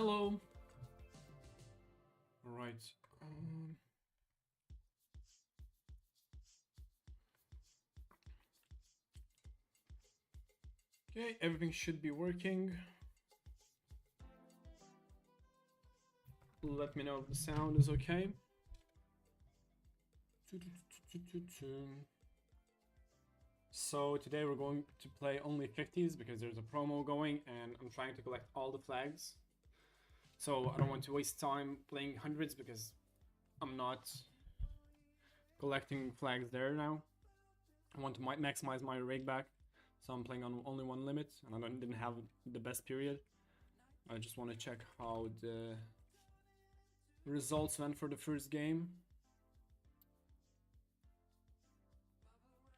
Hello. All right. Okay, everything should be working. Let me know if the sound is okay. So today we're going to play only 50s because there's a promo going and I'm trying to collect all the flags. So I don't want to waste time playing hundreds because I'm not collecting flags there now. I want to maximize my rig back. So I'm playing on only one limit and I didn't have the best period. I just want to check how the results went for the first game.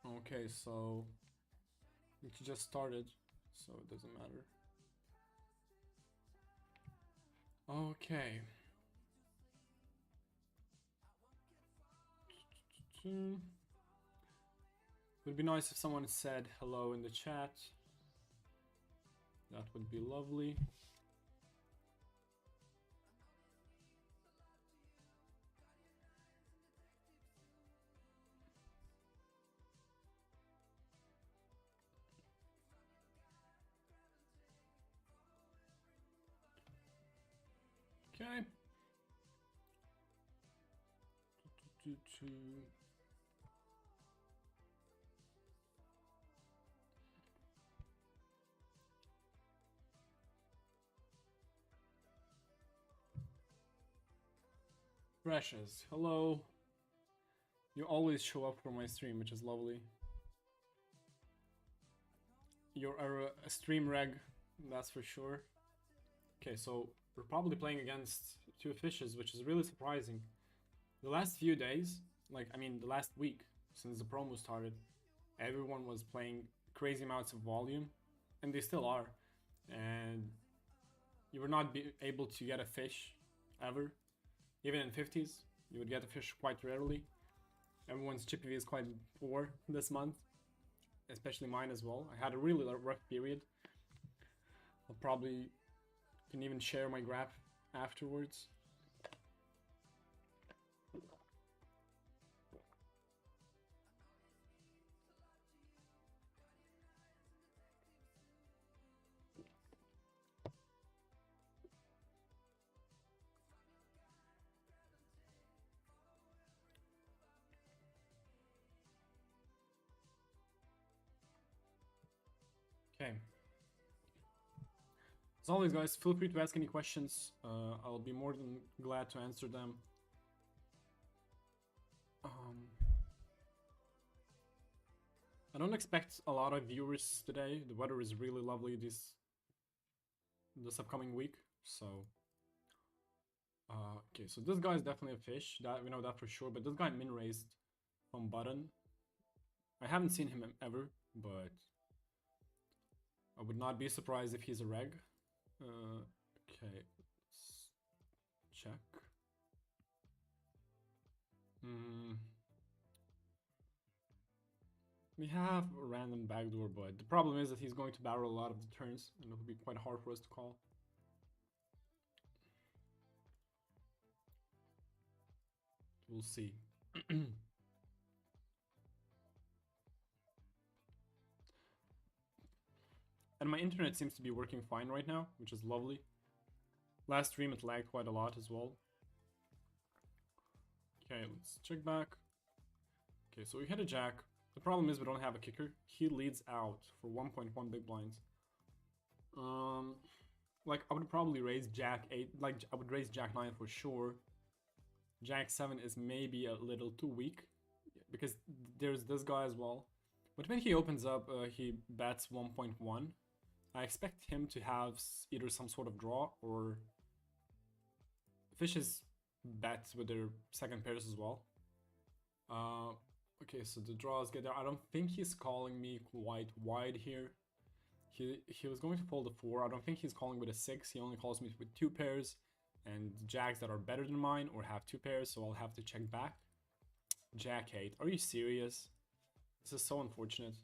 Okay, so it just started, so it doesn't matter. Okay. Would be nice if someone said hello in the chat. That would be lovely. Okay. Precious, hello. You always show up for my stream, which is lovely. You're a stream reg, that's for sure. Okay, so we're probably playing against two fishes, which is really surprising. The last few days, the last week since the promo started, everyone was playing crazy amounts of volume, and they still are. And you would not be able to get a fish ever. Even in 50s, you would get a fish quite rarely. Everyone's chippy is quite poor this month, especially mine as well. I had a really rough period. I'll probably can even share my graph afterwards. Okay. As always, guys, feel free to ask any questions. I'll be more than glad to answer them. I don't expect a lot of viewers today. The weather is really lovely this upcoming week, so... okay, so this guy is definitely a fish, that we know that for sure, but this guy min-raised from button. I haven't seen him ever, but I would not be surprised if he's a reg. Okay, let's check. We have a random backdoor, but the problem is that he's going to barrel a lot of the turns, and it will be quite hard for us to call. We'll see. And my internet seems to be working fine right now, which is lovely. Last stream it lagged quite a lot as well. Okay, let's check back. Okay, so we hit a jack. The problem is we don't have a kicker. He leads out for 1.1 big blinds. Like I would probably raise jack 8, like I would raise jack 9 for sure. Jack 7 is maybe a little too weak because there's this guy as well. But when he opens up, he bets 1.1. I expect him to have either some sort of draw or fishes bet with their second pairs as well. Okay, so the draws get there. I don't think he's calling me quite wide here. He was going to fold a 4. I don't think he's calling with a 6. He only calls me with 2 pairs and jacks that are better than mine or have 2 pairs, so I'll have to check back. Jack 8. Are you serious? This is so unfortunate.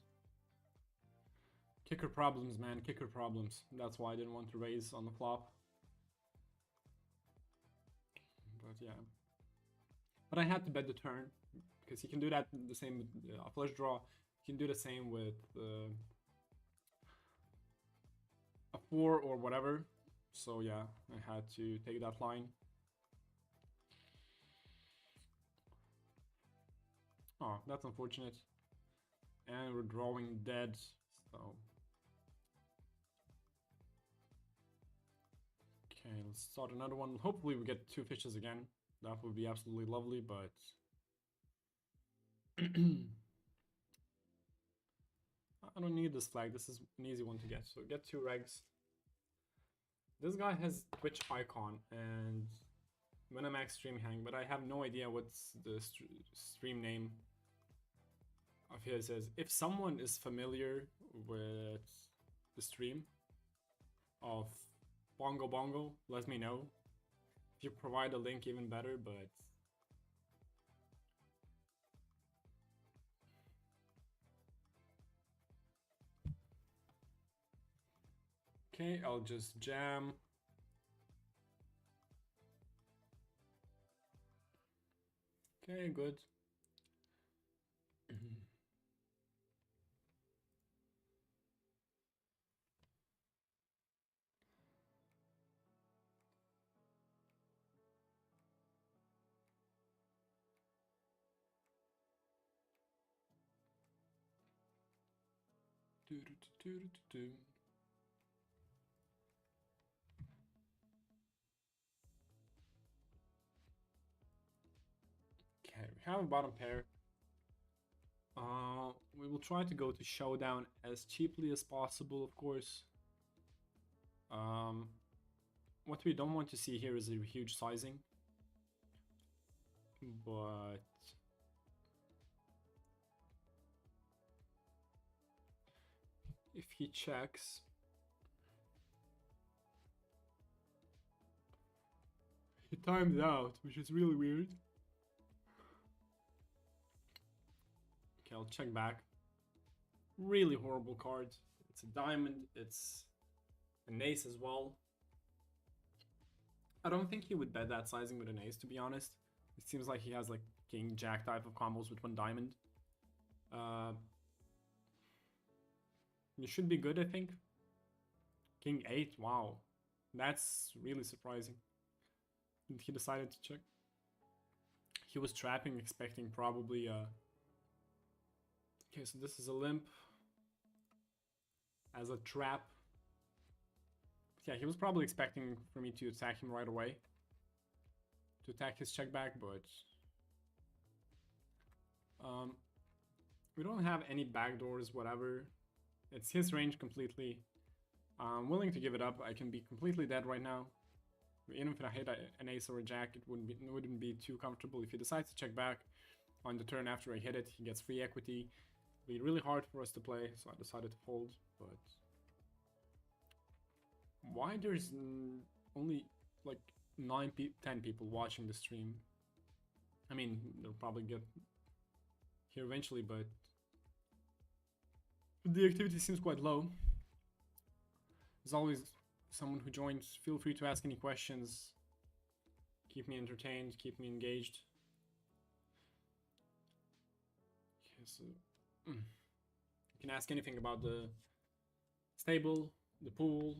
Kicker problems, man. Kicker problems. That's why I didn't want to raise on the flop. yeah. But I had to bet the turn because he can do that the same with a flush draw. He can do the same with a 4 or whatever. So yeah, I had to take that line. Oh, that's unfortunate. And we're drawing dead, so... Okay, let's start another one. Hopefully we get 2 fishes again. That would be absolutely lovely, but... I don't need this flag. This is an easy one to get. So get 2 regs. This guy has Twitch icon and Minamax stream hang, but I have no idea what's the stream name of his is. If someone is familiar with the stream of Bongo Bongo, let me know. If you provide a link, even better, but... Okay, I'll just jam. Okay, good. Okay, we have a bottom pair. We will try to go to showdown as cheaply as possible, of course. What we don't want to see here is a huge sizing. But... if he checks... he timed out, which is really weird. Okay, I'll check back. Really horrible card. It's a diamond, it's an ace as well. I don't think he would bet that sizing with an ace, to be honest. It seems like he has like king jack type of combos with 1 diamond. You should be good, I think. King 8, wow. That's really surprising. And he decided to check. He was trapping, expecting probably... Okay, so this is a limp. As a trap. Yeah, he was probably expecting for me to attack him right away. To attack his check back, but... we don't have any backdoors, whatever. It's his range completely. I'm willing to give it up. I can be completely dead right now. Even if I hit an ace or a jack, it wouldn't be too comfortable. If he decides to check back on the turn after I hit it, he gets free equity. It'll be really hard for us to play, so I decided to fold. But why there's only like 10 people watching the stream? I mean, they'll probably get here eventually, but the activity seems quite low. There's always someone who joins. Feel free to ask any questions. Keep me entertained, keep me engaged. Okay, so you can ask anything about the stable, the pool,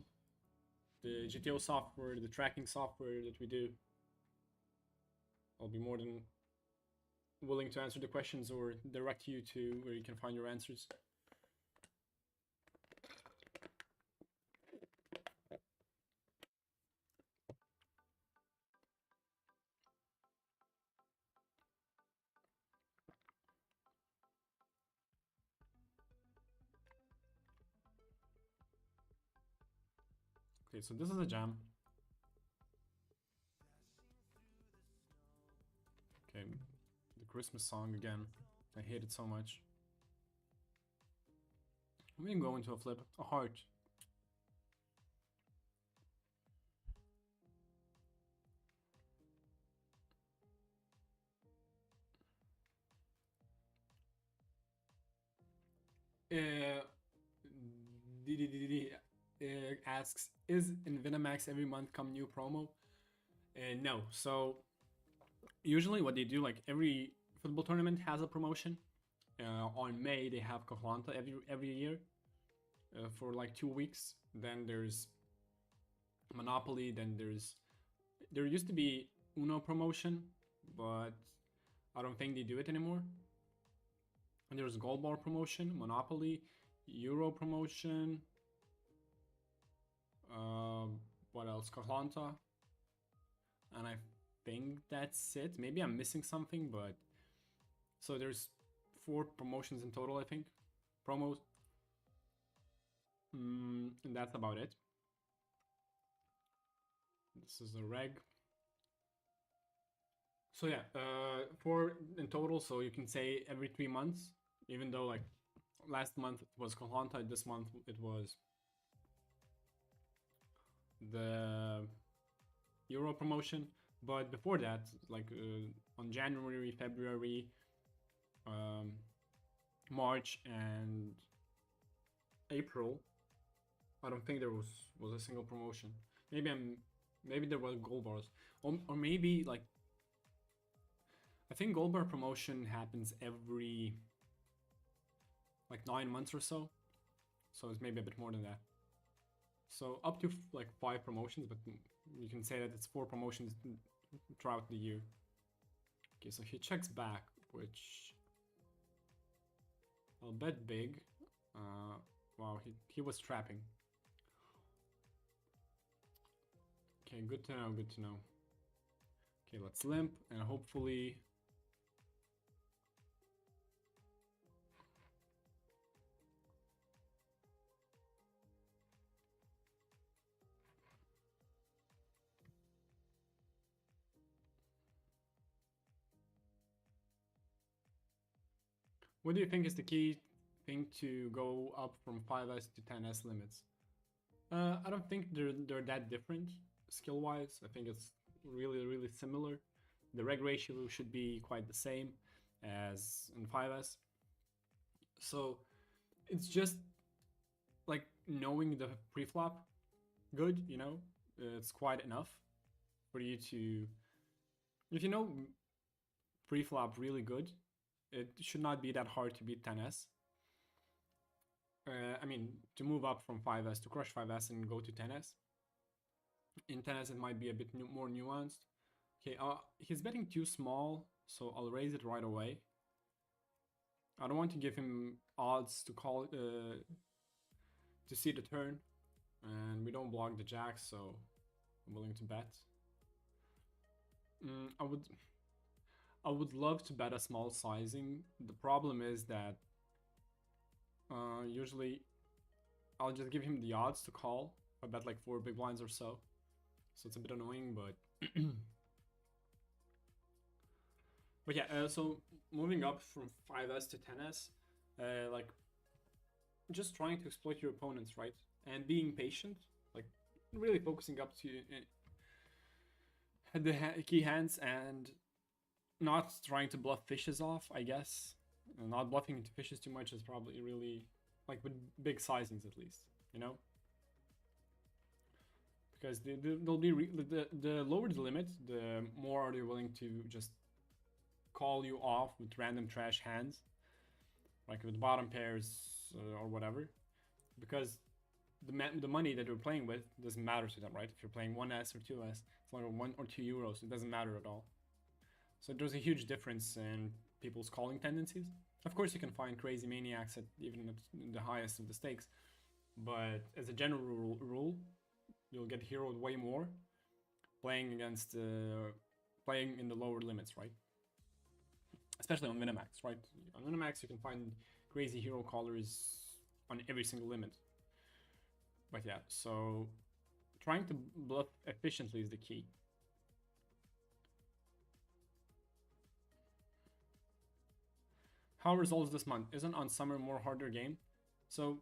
the GTO software, the tracking software that we do. I'll be more than willing to answer the questions or direct you to where you can find your answers. Okay, so this is a jam. Okay, the Christmas song again. I hate it so much. We can go into a flip. A heart. Asks, is in Vinamax every month come new promo? No. So usually what they do, like every football tournament has a promotion. On May they have Kohlanta every year for like 2 weeks. Then there's Monopoly. Then there used to be Uno promotion, but I don't think they do it anymore. And there's Gold Bar promotion, Monopoly, Euro promotion. What else? Kohlanta. And I think that's it. Maybe I'm missing something, but so there's 4 promotions in total, I think. Promos. And that's about it. This is a reg. So yeah, 4 in total. So you can say every 3 months, even though like last month it was Kohlanta, this month it was the Euro promotion. But before that, like on January, February, March, and April, I don't think there was a single promotion. Maybe there were gold bars, or maybe like I think gold bar promotion happens every like 9 months or so. So it's maybe a bit more than that. So up to like 5 promotions, but you can say that it's 4 promotions throughout the year. Okay, so he checks back, which I'll bet big. Wow, he was trapping. Okay, good to know, good to know. Okay, let's limp, and hopefully... What do you think is the key thing to go up from 5S to 10S limits? I don't think they're that different skill-wise. I think it's really similar. The reg ratio should be quite the same as in 5S. So it's just like knowing the pre-flop good, you know, it's quite enough for you to... If you know pre-flop really good, it should not be that hard to beat 10S. I mean, to move up from 5S to crush 5S and go to 10S. In 10S, it might be a bit more nuanced. Okay, he's betting too small, so I'll raise it right away. I don't want to give him odds to call to see the turn, and we don't block the jacks, so I'm willing to bet. I would love to bet a small sizing. The problem is that usually I'll just give him the odds to call. I bet like 4 big blinds or so. So it's a bit annoying, but... But yeah, so moving up from 5S to 10S, like just trying to exploit your opponents, right? And being patient, like really focusing up to the key hands and not trying to bluff fishes off, I guess. Not bluffing into fishes too much is probably really, like with big sizings at least, you know? Because they'll be the lower the limit, the more are they willing to just call you off with random trash hands, like with bottom pairs or whatever, because the money that you're playing with doesn't matter to them, right? If you're playing 1S or 2S, it's like 1 or 2 euros, it doesn't matter at all. So there's a huge difference in people's calling tendencies. Of course, you can find crazy maniacs at even at the highest of the stakes, but as a general rule, you'll get heroed way more playing against playing in the lower limits, right? Especially on Minimax, right? On Minimax, you can find crazy hero callers on every single limit. But yeah, so trying to bluff efficiently is the key. How resolves this month? Isn't on summer more harder game? So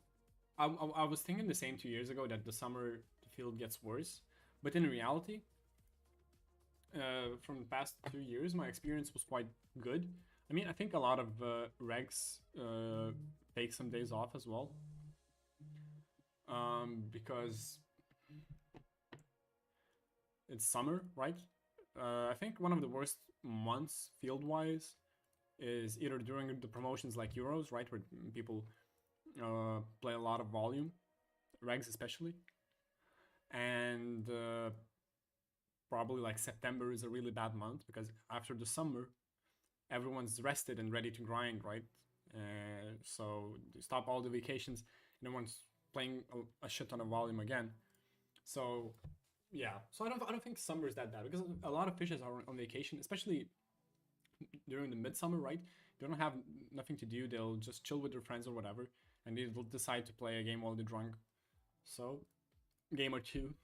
I was thinking the same 2 years ago that the summer field gets worse, but in reality, from the past 2 years, my experience was quite good. I mean, I think a lot of regs take some days off as well, because it's summer, right? I think one of the worst months field wise is either during the promotions like Euros, right, where people play a lot of volume, regs especially, and probably like September is a really bad month because after the summer everyone's rested and ready to grind, right? So stop all the vacations and everyone's playing a shit ton of volume again. So yeah, so I don't think summer is that bad because a lot of fishes are on vacation, especially during the midsummer, right? They don't have nothing to do. They'll just chill with their friends or whatever, and they'll decide to play a game while they're drunk. So, game or two.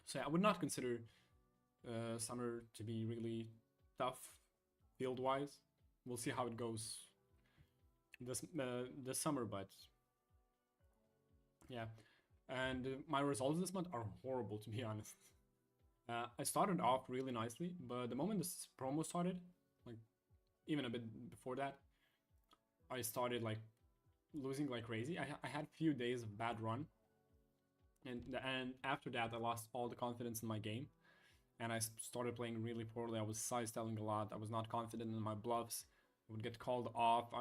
So yeah, I would not consider summer to be really tough field wise. We'll see how it goes this summer, but yeah. And my results this month are horrible, to be honest. I started off really nicely, but the moment this promo started, like even a bit before that, I started like losing like crazy. I had a few days of bad run, and after that I lost all the confidence in my game, and I started playing really poorly. I was side styling a lot. I was not confident in my bluffs. I would get called off.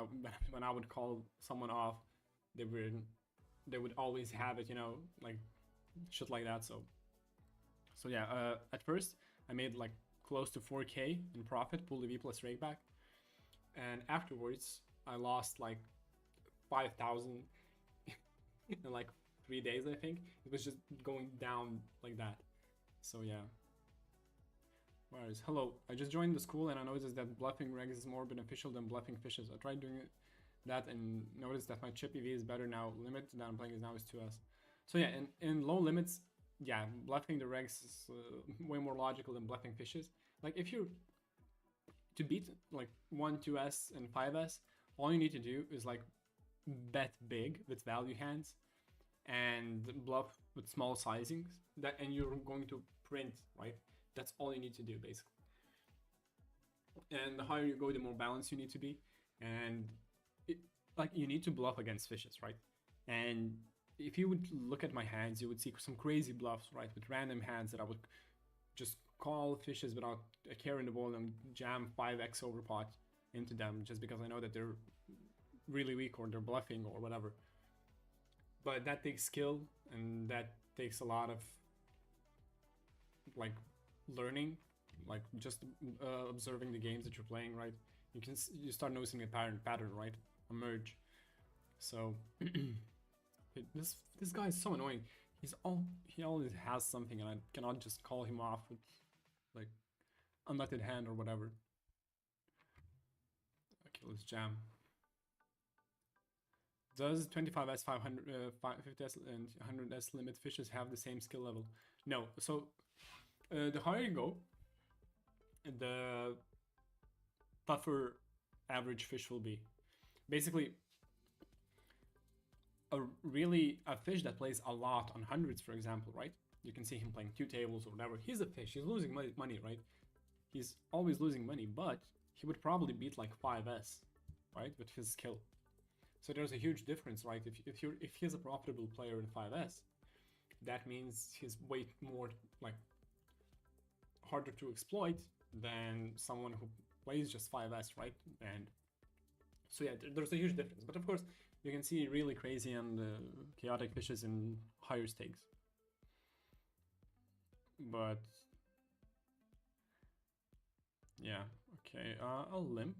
When I would call someone off, they would always have it, you know, like shit like that. So yeah, at first I made like close to 4K in profit, pulled the V plus rake back, and afterwards I lost like 5,000 in like 3 days. I think it was just going down like that. So yeah. Whereas, hello, I just joined the school and I noticed that bluffing regs is more beneficial than bluffing fishes. I tried doing that and noticed that my chip EV is better now. Limit that I'm playing is now is 2S. So yeah, in low limits, yeah, bluffing the regs is way more logical than bluffing fishes. Like if you're to beat like 1, 2S and 5S, all you need to do is like bet big with value hands and bluff with small sizings, that and you're going to print, right? That's all you need to do basically. And the higher you go, the more balanced you need to be, and like you need to bluff against fishes, right? And if you would look at my hands, you would see some crazy bluffs, right, with random hands that I would just call fishes without a care in the ball and jam 5x over pot into them just because I know that they're really weak or they're bluffing or whatever. But that takes skill and that takes a lot of like learning, like just observing the games that you're playing, right? You start noticing a pattern, right? Emerge. So this guy is so annoying. He always has something, and I cannot just call him off with like unlettered hand or whatever. Okay, let's jam. Does 25S, 500, 50S, and 100S limit fishes have the same skill level? No. So the higher you go, the tougher average fish will be. Basically, a fish that plays a lot on hundreds, for example, right? You can see him playing 2 tables or whatever. He's a fish. He's losing money, right? He's always losing money, but he would probably beat like 5S, right, with his skill. So there's a huge difference, right? If he's a profitable player in 5S, that means he's way more like harder to exploit than someone who plays just 5S, right? And so yeah, there's a huge difference. But of course, you can see really crazy and chaotic fishes in higher stakes. But yeah, okay, I'll limp.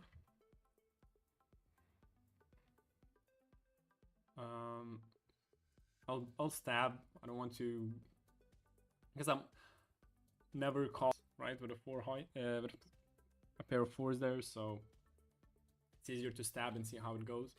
I'll stab. I don't want to, because I'm never caught right with a 4 high, with a pair of 4s there, so it's easier to stab and see how it goes.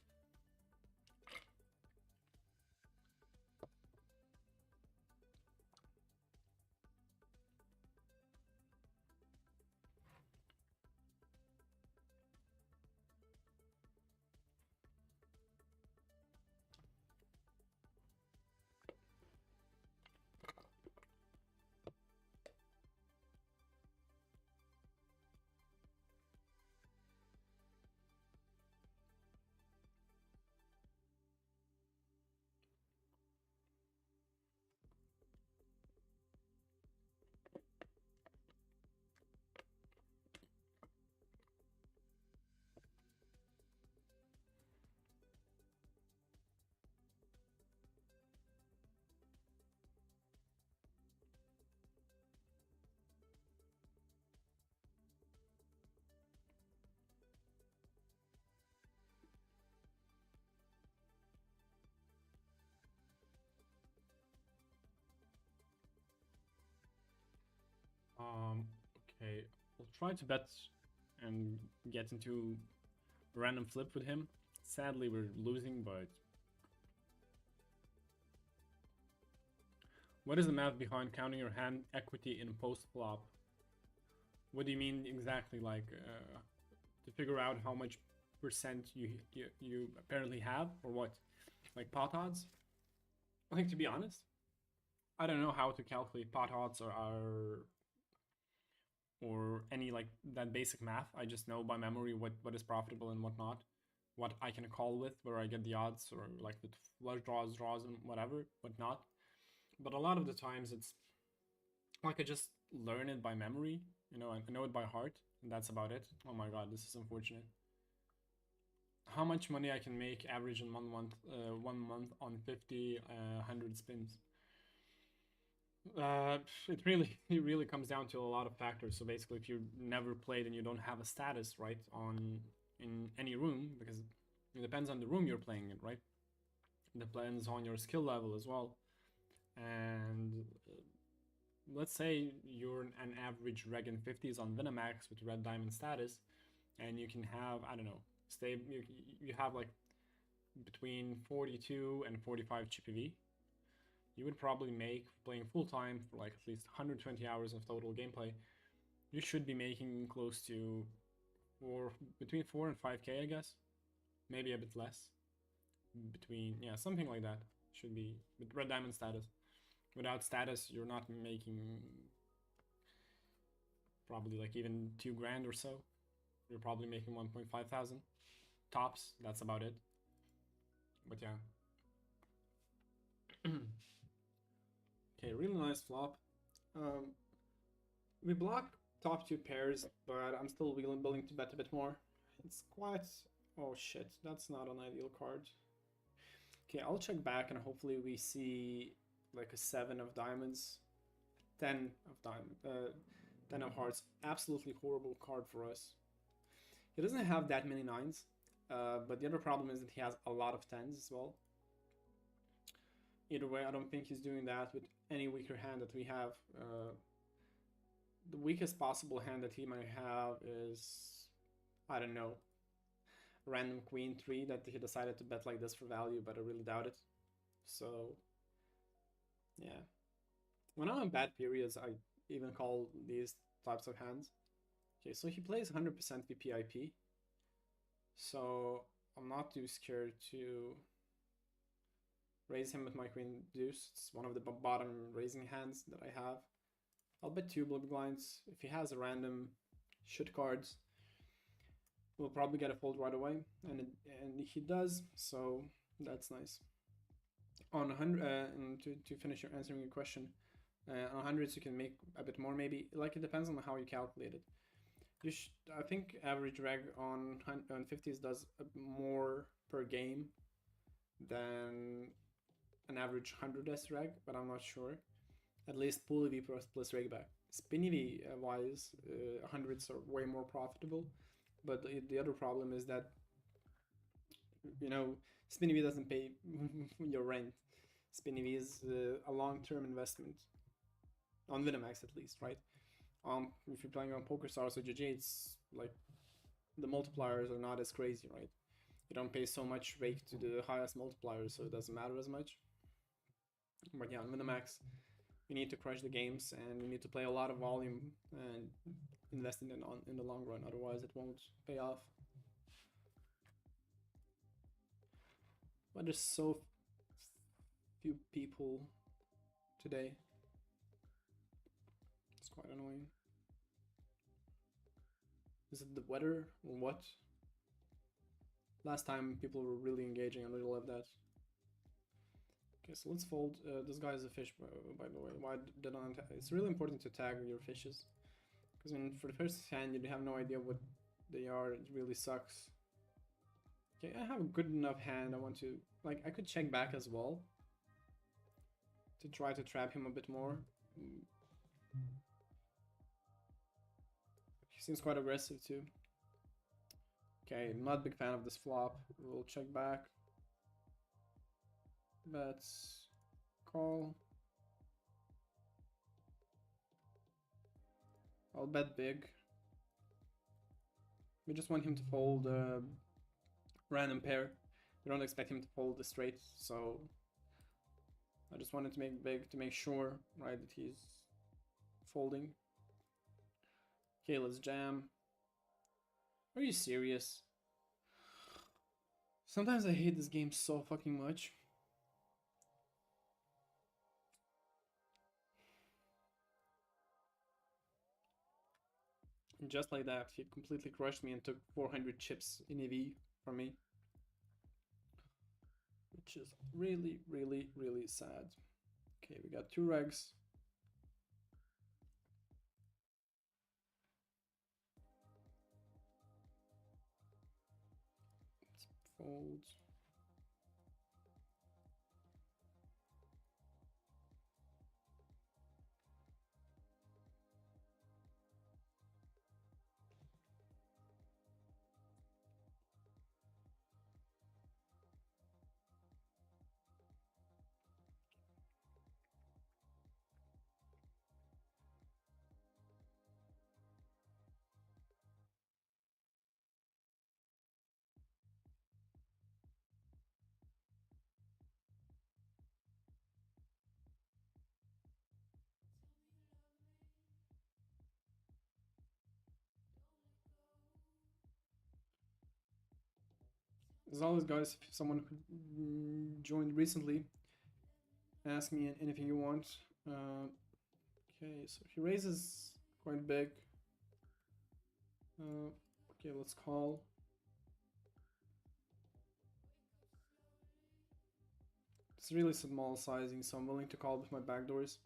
try to bet and get into a random flip with him. Sadly, we're losing, but what is the math behind counting your hand equity in post-flop? What do you mean exactly? Like to figure out how much percent you apparently have, or what? Like pot odds? I think, to be honest, I don't know how to calculate pot odds or any like that basic math. I just know by memory what is profitable and what not, what I can call with, where I get the odds, or like with flush draws, and whatever, but not. But a lot of the times it's like I just learn it by memory, you know, I know it by heart, and that's about it. Oh my god, this is unfortunate. How much money I can make average in 1 month on 50, 100 spins? It really comes down to a lot of factors. So basically, if you never played and you don't have a status right on in any room, because it depends on the room you're playing in, right? It depends on your skill level as well. And let's say you're an average reg in 50s on Winamax with red diamond status, and you can have, I don't know, you have like between 42 and 45 GPV. You would probably make, playing full time for like at least 120 hours of total gameplay, you should be making close to between 4 and 5k, I guess, maybe a bit less. Between, yeah, something like that should be with red diamond status. Without status, you're not making probably like even 2 grand or so. You're probably making 1.5 thousand tops. That's about it. But yeah. Okay, really nice flop. We block top 2 pairs, but I'm still willing to bet a bit more. It's quite... Oh shit, that's not an ideal card. Okay, I'll check back and hopefully we see like a 7 of diamonds, 10 of diamond, 10 of hearts. Absolutely horrible card for us. He doesn't have that many 9s, but the other problem is that he has a lot of 10s as well. Either way, I don't think he's doing that with any weaker hand that we have. The weakest possible hand that he might have is, I don't know, random queen 3 that he decided to bet like this for value, but I really doubt it. So, yeah. When I'm in bad periods, I even call these types of hands. Okay, so he plays 100% VPIP. So I'm not too scared to raise him with my queen deuce. It's one of the bottom raising hands that I have. I'll bet 2 big blinds. If he has a random shit cards, we'll probably get a fold right away, and he does, so that's nice. On 100, and to finish answering your question, on hundreds you can make a bit more maybe. Like, it depends on how you calculate it. I think average reg on 50s does more per game than an average 100s reg, but I'm not sure. At least pool EV plus reg back. Spin EV wise, 100s are way more profitable, but the other problem is that, you know, Spin EV doesn't pay your rent. Spin EV is a long-term investment, on Winamax at least, right? If you're playing on PokerStars or GG, it's like the multipliers are not as crazy, right? You don't pay so much rake to the highest multipliers, so it doesn't matter as much. But yeah, on Winamax, you need to crush the games and you need to play a lot of volume and invest in the long run, otherwise it won't pay off. But there's so few people today. It's quite annoying. Is it the weather or what? Last time people were really engaging, I really love that. Okay, so let's fold. This guy is a fish, by the way. Why did I? It's really important to tag your fishes, because for the first hand you have no idea what they are. It really sucks. Okay, I have a good enough hand. I want to, like, I could check back as well to try to trap him a bit more. He seems quite aggressive too. Okay, not a big fan of this flop. We'll check back. Bets, call. I'll bet big. We just want him to fold a random pair. We don't expect him to fold the straight, so I just wanted to make big to make sure, right, that he's folding. Okay, let's jam. Are you serious? Sometimes I hate this game so fucking much. And just like that, he completely crushed me and took 400 chips in EV from me. Which is really, really, really sad. Okay, we got 2 regs. Let's fold. As always, guys, if someone who joined recently, ask me anything you want. Okay, so he raises quite big. Okay, let's call. It's really small sizing, so I'm willing to call with my backdoors.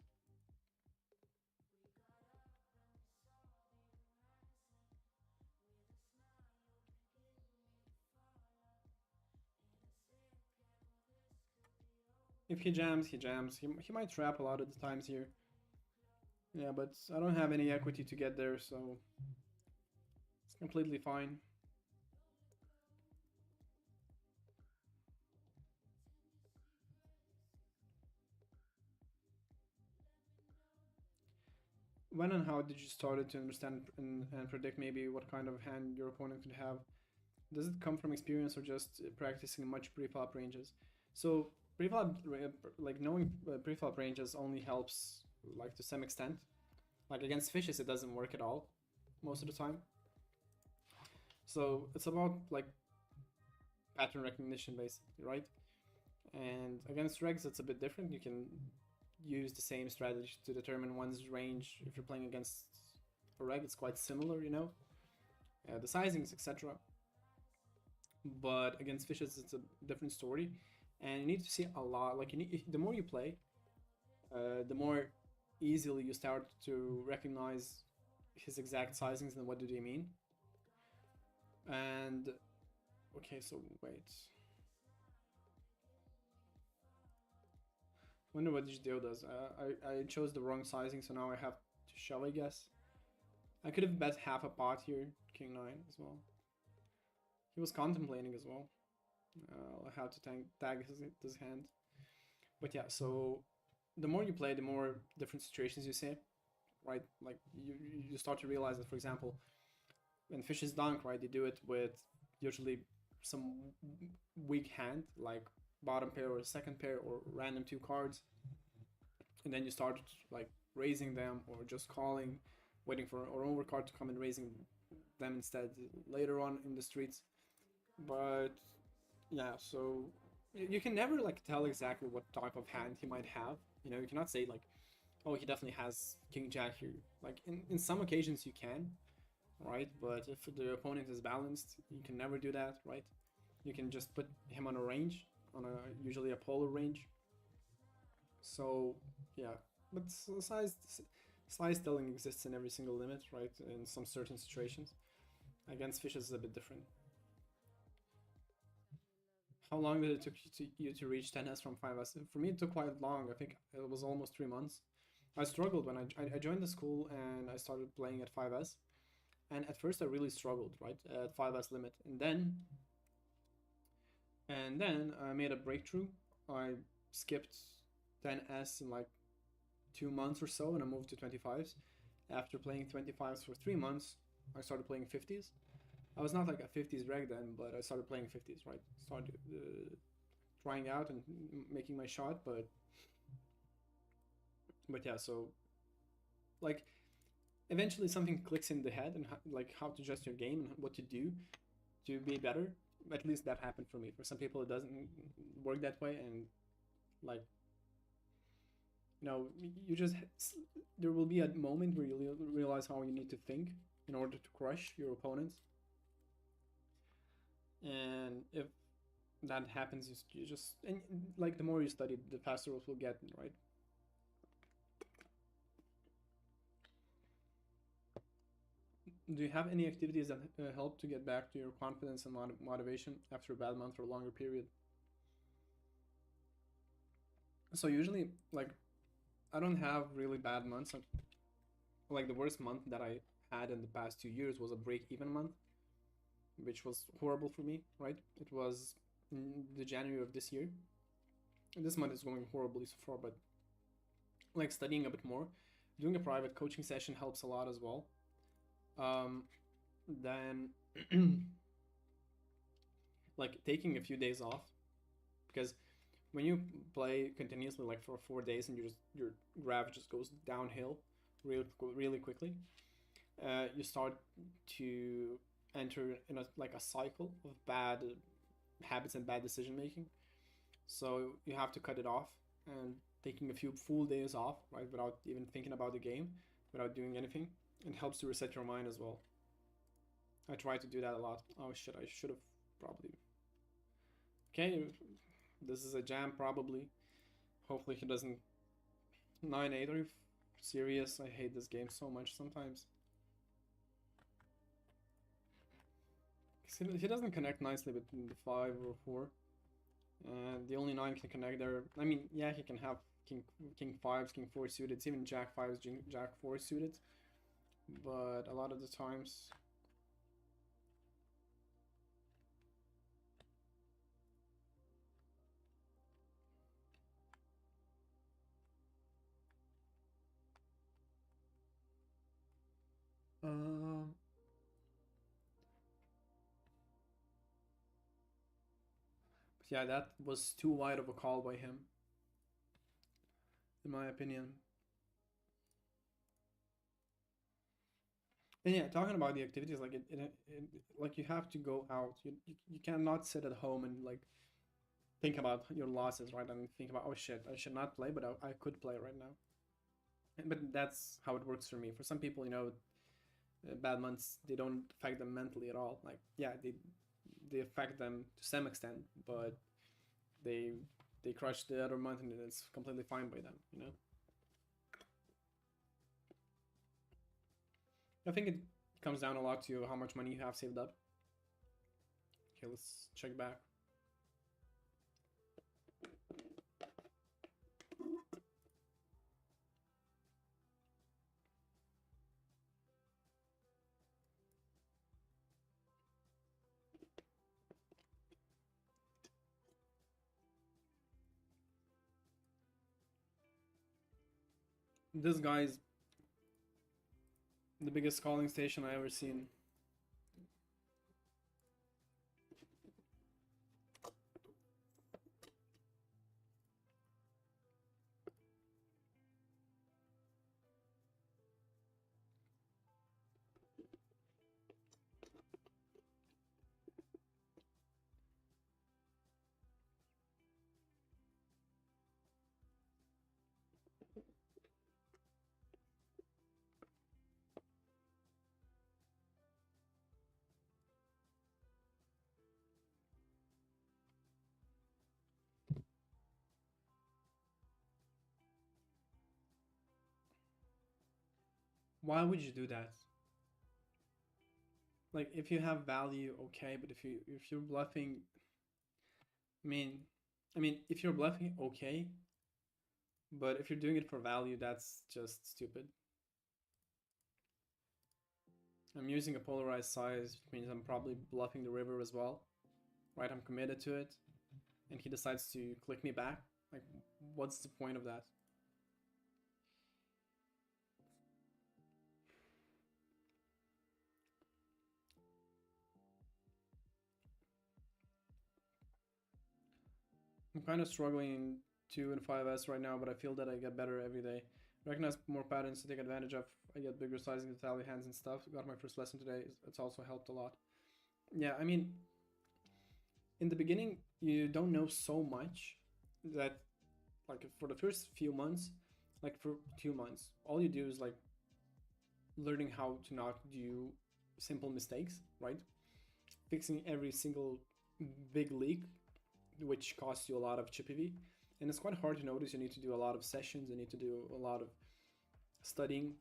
If he jams, he jams. He might trap a lot of the times here. Yeah, but I don't have any equity to get there, so it's completely fine. When and how did you start to understand and predict maybe what kind of hand your opponent could have? Does it come from experience or just practicing much pre-flop ranges? So pre-flop, like knowing pre-flop ranges only helps like to some extent. Like against fishes, it doesn't work at all most of the time. So it's about like pattern recognition basically, right? And against regs, it's a bit different. You can use the same strategy to determine one's range. If you're playing against a reg, it's quite similar, you know, the sizings, etc. But against fishes, it's a different story, and you need to see a lot. Like you need, the more you play, the more easily you start to recognize his exact sizings and what do they mean. And okay, so wait. Wonder what PureGTO does. I chose the wrong sizing, so now I have to shove, I guess. I could have bet half a pot here, King 9 as well. He was contemplating as well. I'll have to tag his hand. But yeah, so the more you play, the more different situations you see, right? Like you start to realize that, for example, when fishes dunk, right, they do it with usually some weak hand, like bottom pair or second pair or random 2 cards, and then you start like raising them or just calling, waiting for an overcard to come and raising them instead later on in the streets. But yeah, so you can never like tell exactly what type of hand he might have. You know, you cannot say like, oh, he definitely has King Jack here. Like in some occasions you can, right? But if the opponent is balanced, you can never do that, right? You can just put him on a range, on a usually a polar range. So yeah, but size telling exists in every single limit, right? In some certain situations. Against fishes is a bit different. How long did it took you to reach 10S from 5S? For me, it took quite long. I think it was almost 3 months. I struggled when I joined the school and I started playing at 5S. And at first, I really struggled, right, at 5S limit. And then I made a breakthrough. I skipped 10S in like 2 months or so, and I moved to 25s. After playing 25s for 3 months, I started playing 50s. I was not like a 50s reg then, but I started playing 50s, right? Started trying out and making my shot, but yeah, so like eventually something clicks in the head and like how to adjust your game and what to do to be better. At least that happened for me. For some people, it doesn't work that way, and like you just there will be a moment where you realize how you need to think in order to crush your opponents, and if that happens, you just and like the more you study, the faster it will get, right? Do you have any activities that help to get back to your confidence and motivation after a bad month or longer period? So usually, like, I don't have really bad months. Like the worst month that I had in the past 2 years was a break-even month, which was horrible for me. Right? It was in the January of this year. And this month is going horribly so far, but like studying a bit more, doing a private coaching session helps a lot as well. Um, then like taking a few days off, because when you play continuously like for 4 days and your graph just goes downhill really quickly, you start to enter in a cycle of bad habits and bad decision making. So you have to cut it off, and taking a few full days off, right, without even thinking about the game, without doing anything, it helps to reset your mind as well. I try to do that a lot. Oh shit, I should have probably. Okay, this is a jam probably. Hopefully he doesn't 9-8 or serious. I hate this game so much sometimes. He doesn't connect nicely with the 5 or 4. And the only 9 can connect there. I mean, yeah, he can have king 5s, king 4 suited. It's even jack 5s, jack 4 suited. But a lot of the times. But yeah, that was too wide of a call by him, in my opinion. And yeah, talking about the activities, like like you have to go out. You cannot sit at home and like think about your losses, right? And think about, oh shit, I should not play, but I could play right now. But that's how it works for me. For some people, bad months, they don't affect them mentally at all. Like, yeah, they affect them to some extent, but they they crush the other month and it's completely fine by them. I think it comes down a lot to how much money you have saved up. Okay, let's check back. This guy's the biggest calling station I ever seen. Why would you do that? Like, if you have value, okay, but if you're bluffing, I mean, if you're bluffing, okay, but if you're doing it for value, that's just stupid. I'm using a polarized size, which means I'm probably bluffing the river as well, right? I'm committed to it, and he decides to click me back. Like, what's the point of that? I'm kind of struggling in 2 and 5S right now, but I feel that I get better every day. Recognize more patterns to take advantage of. I get bigger sizing to tally hands and stuff. Got my first lesson today. It's also helped a lot. Yeah, I mean, in the beginning, you don't know so much that, like, for the first few months, like for 2 months, all you do is like learning how to not do simple mistakes, right? Fixing every single big leak, which costs you a lot of chip EV. And it's quite hard to notice. You need to do a lot of sessions, you need to do a lot of studying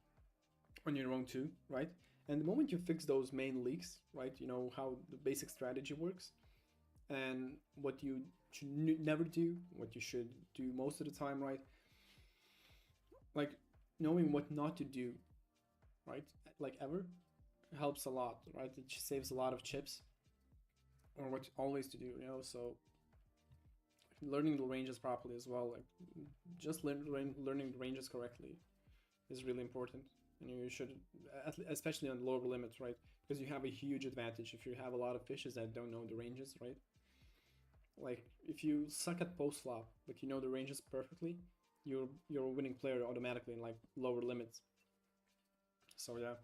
on your own too, right? And the moment you fix those main leaks, right, you know how the basic strategy works and what you should never do, what you should do most of the time, right? Like knowing what not to do, right? Like ever helps a lot, right? It saves a lot of chips or what always to do, you know? So learning the ranges properly as well, like just learning the ranges correctly is really important. And you should, especially on lower limits, right? Because you have a huge advantage if you have a lot of fishes that don't know the ranges, right? Like if you suck at post flop, but you know the ranges perfectly, you're a winning player automatically in like lower limits. So yeah.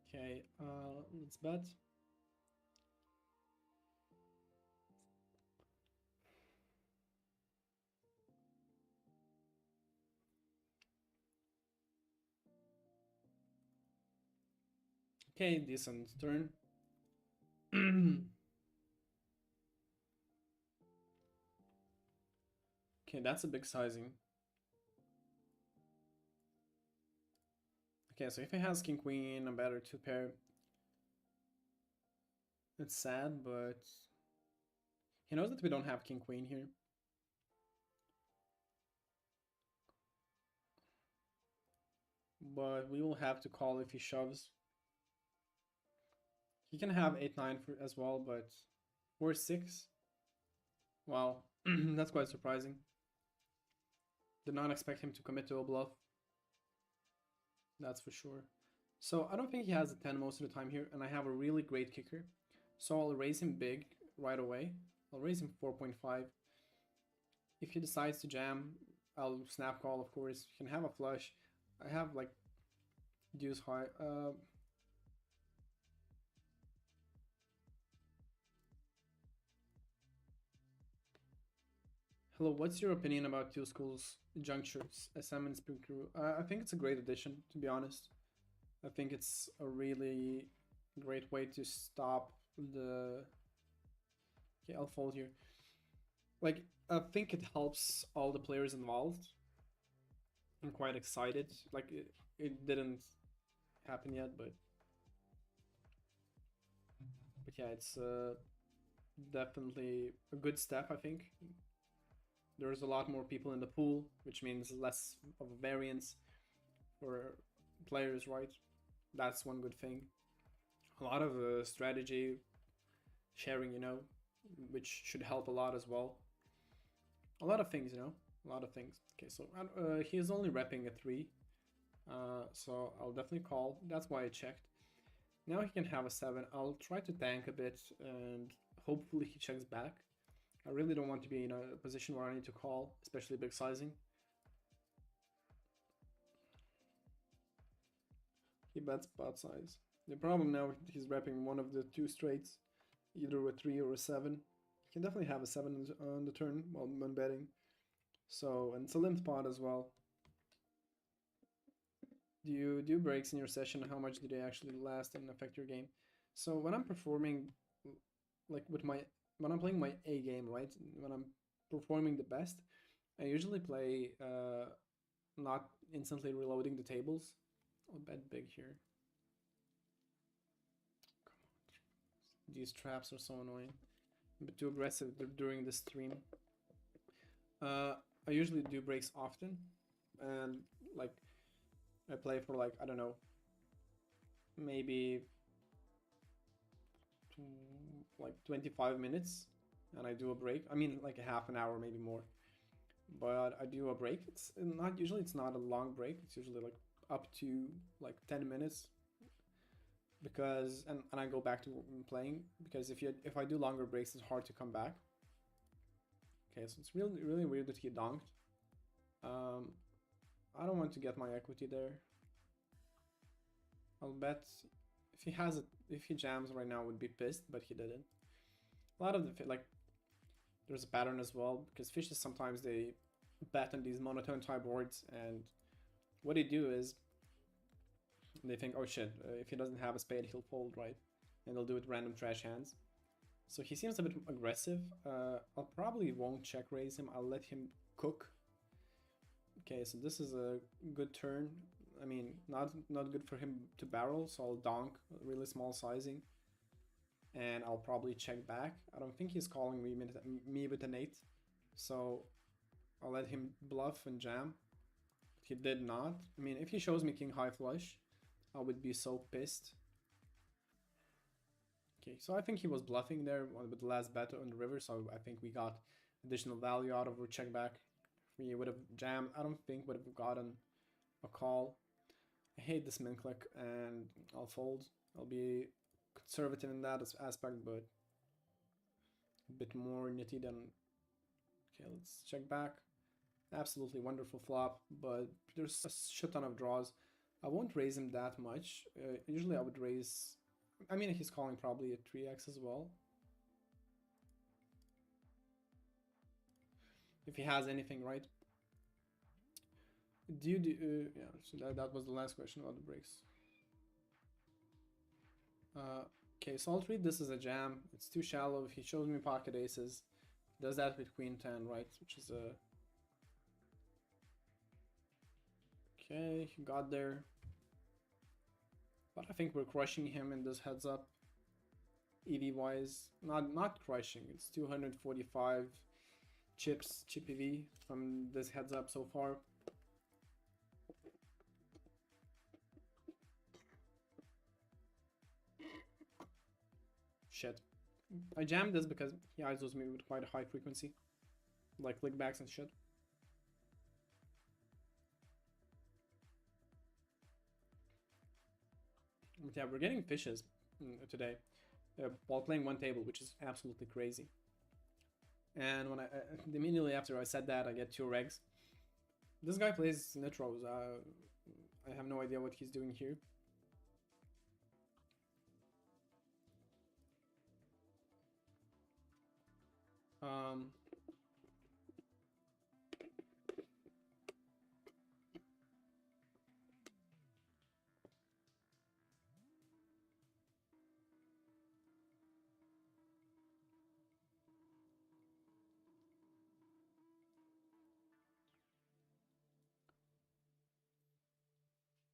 Okay, let's bet. Okay, decent turn. Okay, that's a big sizing. Okay, so if he has king queen, a better two pair. It's sad, but he knows that we don't have king queen here. But we will have to call if he shoves. He can have 8-9 as well, but or 6. Wow, that's quite surprising. Did not expect him to commit to a bluff. That's for sure. So I don't think he has a 10 most of the time here, and I have a really great kicker. So I'll raise him big right away. I'll raise him 4.5. If he decides to jam, I'll snap call, of course. You can have a flush. I have like deuce high. Hello, what's your opinion about two schools junctures, SM and Spring Crew? I think it's a great addition, to be honest. I think it's a really great way to stop the. Okay, I'll fold here. Like, I think it helps all the players involved. I'm quite excited. Like, it didn't happen yet, but yeah, it's definitely a good step. I think there's a lot more people in the pool, which means less of a variance for players, right? That's one good thing. A lot of strategy sharing, you know, which should help a lot as well. A lot of things, you know, a lot of things. Okay, so he is only repping a 3, so I'll definitely call. That's why I checked. Now he can have a 7. I'll try to tank a bit and hopefully he checks back. I really don't want to be in a position where I need to call, especially big sizing. He bets pot size. The problem now, he's repping one of the 2 straights, either a 3 or a 7. He can definitely have a 7 on the turn while when betting. So, and it's a limp pot as well. Do you do breaks in your session? How much do they actually last and affect your game? So when I'm performing, like when I'm playing my A game, right? When I'm performing the best, I usually play not instantly reloading the tables. I'll bet big here. These traps are so annoying. I'm a bit too aggressive during the stream. I usually do breaks often, and like I play for like I don't know, maybe like 25 minutes, and I do a break. I mean like a half an hour, maybe more. But I do a break. It's not usually it's not a long break. It's usually like up to like 10 minutes, because and I go back to playing, because if I do longer breaks, it's hard to come back. Okay, so it's really weird that he donked. I don't want to get my equity there. I'll bet if he has it, if he jams right now, I would be pissed, but he didn't. A lot of the like, there's a pattern as well, because fishes sometimes they bet on these monotone type boards, and what they do is they think, oh shit, if he doesn't have a spade, he'll fold, right? And they'll do it random trash hands. So he seems a bit aggressive. I'll probably won't check raise him. I'll let him cook. Okay, so this is a good turn. I mean, not good for him to barrel, so I'll donk, really small sizing. And I'll probably check back. I don't think he's calling me with an 8. So I'll let him bluff and jam. He did not. I mean, if he shows me king high flush, I would be so pissed. Okay, so I think he was bluffing there with the last bet on the river, so I think we got additional value out of our check back. If we would have jammed, I don't think would have gotten a call. I hate this min click, and I'll fold. I'll be conservative in that aspect, but a bit more nitty than... Okay, let's check back. Absolutely wonderful flop, but there's a shit ton of draws. I won't raise him that much. Usually I would raise... I mean, he's calling probably a 3x as well. If he has anything, right? Do you do... yeah, so that was the last question about the breaks. Okay, so I'll treat this as a jam. It's too shallow. If he shows me pocket aces, does that with queen 10, right? Which is a... Okay, he got there. But I think we're crushing him in this heads up. EV wise, not crushing. It's 245 chips, chip EV from this heads up so far. Shit. I jammed this because he ISOs me with quite a high frequency, like clickbacks and shit. But yeah, we're getting fishes today while playing one table, which is absolutely crazy. And when immediately after I said that, I get 2 regs. This guy plays nitros. I have no idea what he's doing here.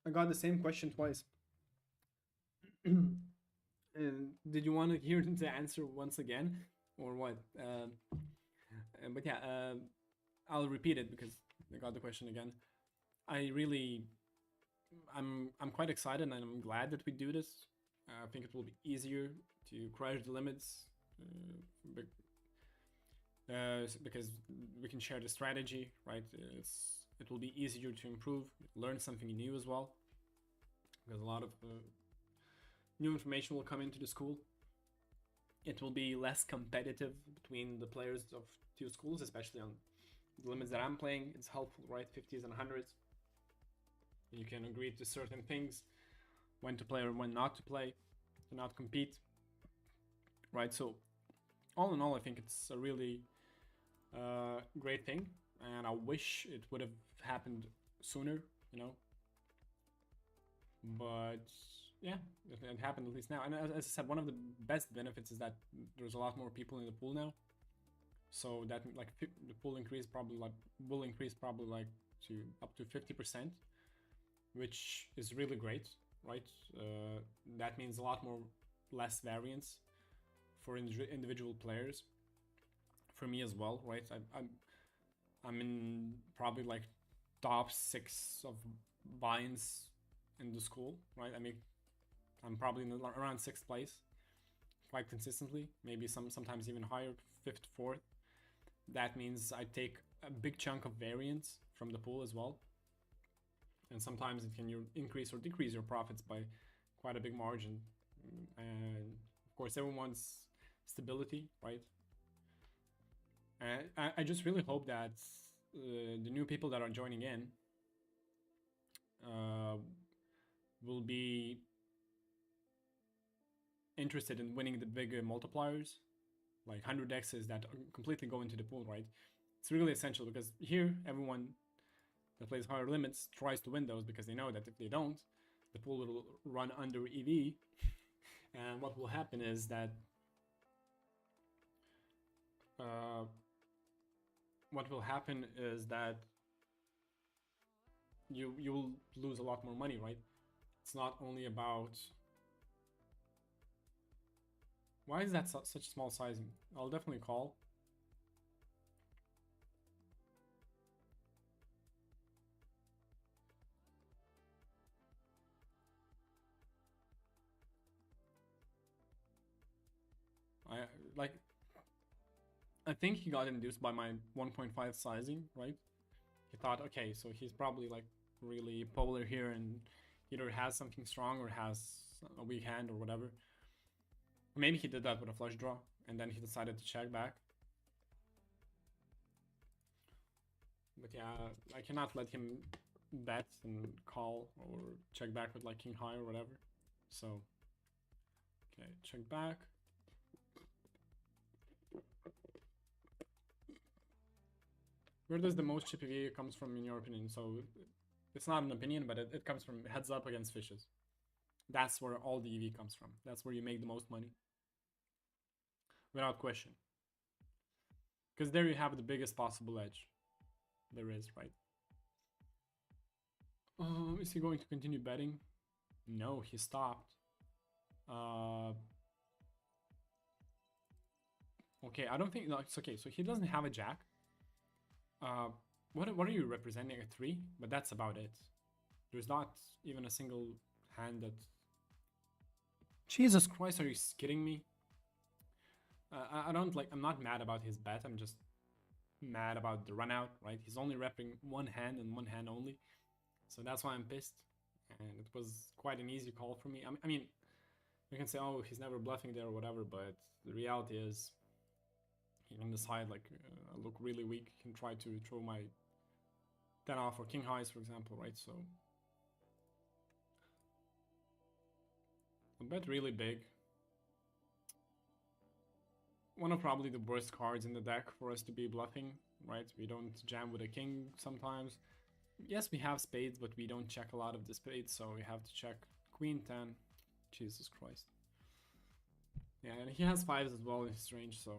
I got the same question twice. And did you want to hear the answer once again, or what? But yeah, I'll repeat it because I got the question again. I'm quite excited, and I'm glad that we do this. I think it will be easier to crush the limits because we can share the strategy, right? It will be easier to improve, learn something new as well, because a lot of new information will come into the school. It will be less competitive between the players of 2 schools, especially on the limits that I'm playing. It's helpful, right? 50s and 100s. You can agree to certain things, when to play or when not to play, to not compete, right? So all in all, I think it's a really great thing, and I wish it would have happened sooner, you know. But yeah, it happened at least now. And as I said, one of the best benefits is that there's a lot more people in the pool now. So that like the pool increase probably will increase probably to up to 50%, which is really great, right? That means a lot more less variance for individual players. For me as well, right? I'm in probably like top 6 of binds in the school, right? I'm probably in around 6th place quite consistently, maybe sometimes even higher, 5th, 4th. That means I take a big chunk of variance from the pool as well, and sometimes it can increase or decrease your profits by quite a big margin. and of course everyone wants stability, right? And I just really hope that the new people that are joining in will be interested in winning the big multipliers, like 100x's that completely go into the pool, right? It's really essential because here everyone that plays higher limits tries to win those because they know that if they don't, the pool will run under EV, and what will happen is that you will lose a lot more money, right? It's not only about why is that such small sizing? I'll definitely call. I like. I think he got induced by my 1.5 sizing, right? He thought, okay, so he's probably like really polar here and either has something strong or has a weak hand or whatever. Maybe he did that with a flush draw and then he decided to check back. But yeah, I cannot let him bet and call or check back with like king high or whatever. So, okay, check back. Where does the most chip EV comes from in your opinion? So it's not an opinion, but it comes from heads up against fishes. That's where all the EV comes from. That's where you make the most money. Without question. Because there you have the biggest possible edge. There is, right? Is he going to continue betting? No, he stopped. Okay, I don't think, no, it's okay. So he doesn't have a jack. What are you representing? A 3? But that's about it. There's not even a single hand that... Jesus Christ, are you kidding me? I don't like, I'm not mad about his bet, I'm just mad about the run out, right? He's only repping one hand and one hand only. So that's why I'm pissed. And it was quite an easy call for me. I mean, you can say, oh, he's never bluffing there or whatever, but the reality is he can decide, like, I look really weak, he can try to throw my 10 off or king highs, for example, right? So I bet really big. One of probably the worst cards in the deck for us to be bluffing, right? We don't jam with a king sometimes. Yes, we have spades, but we don't check a lot of the spades, so we have to check queen 10. Jesus Christ. Yeah, and he has 5s as well in his range, so...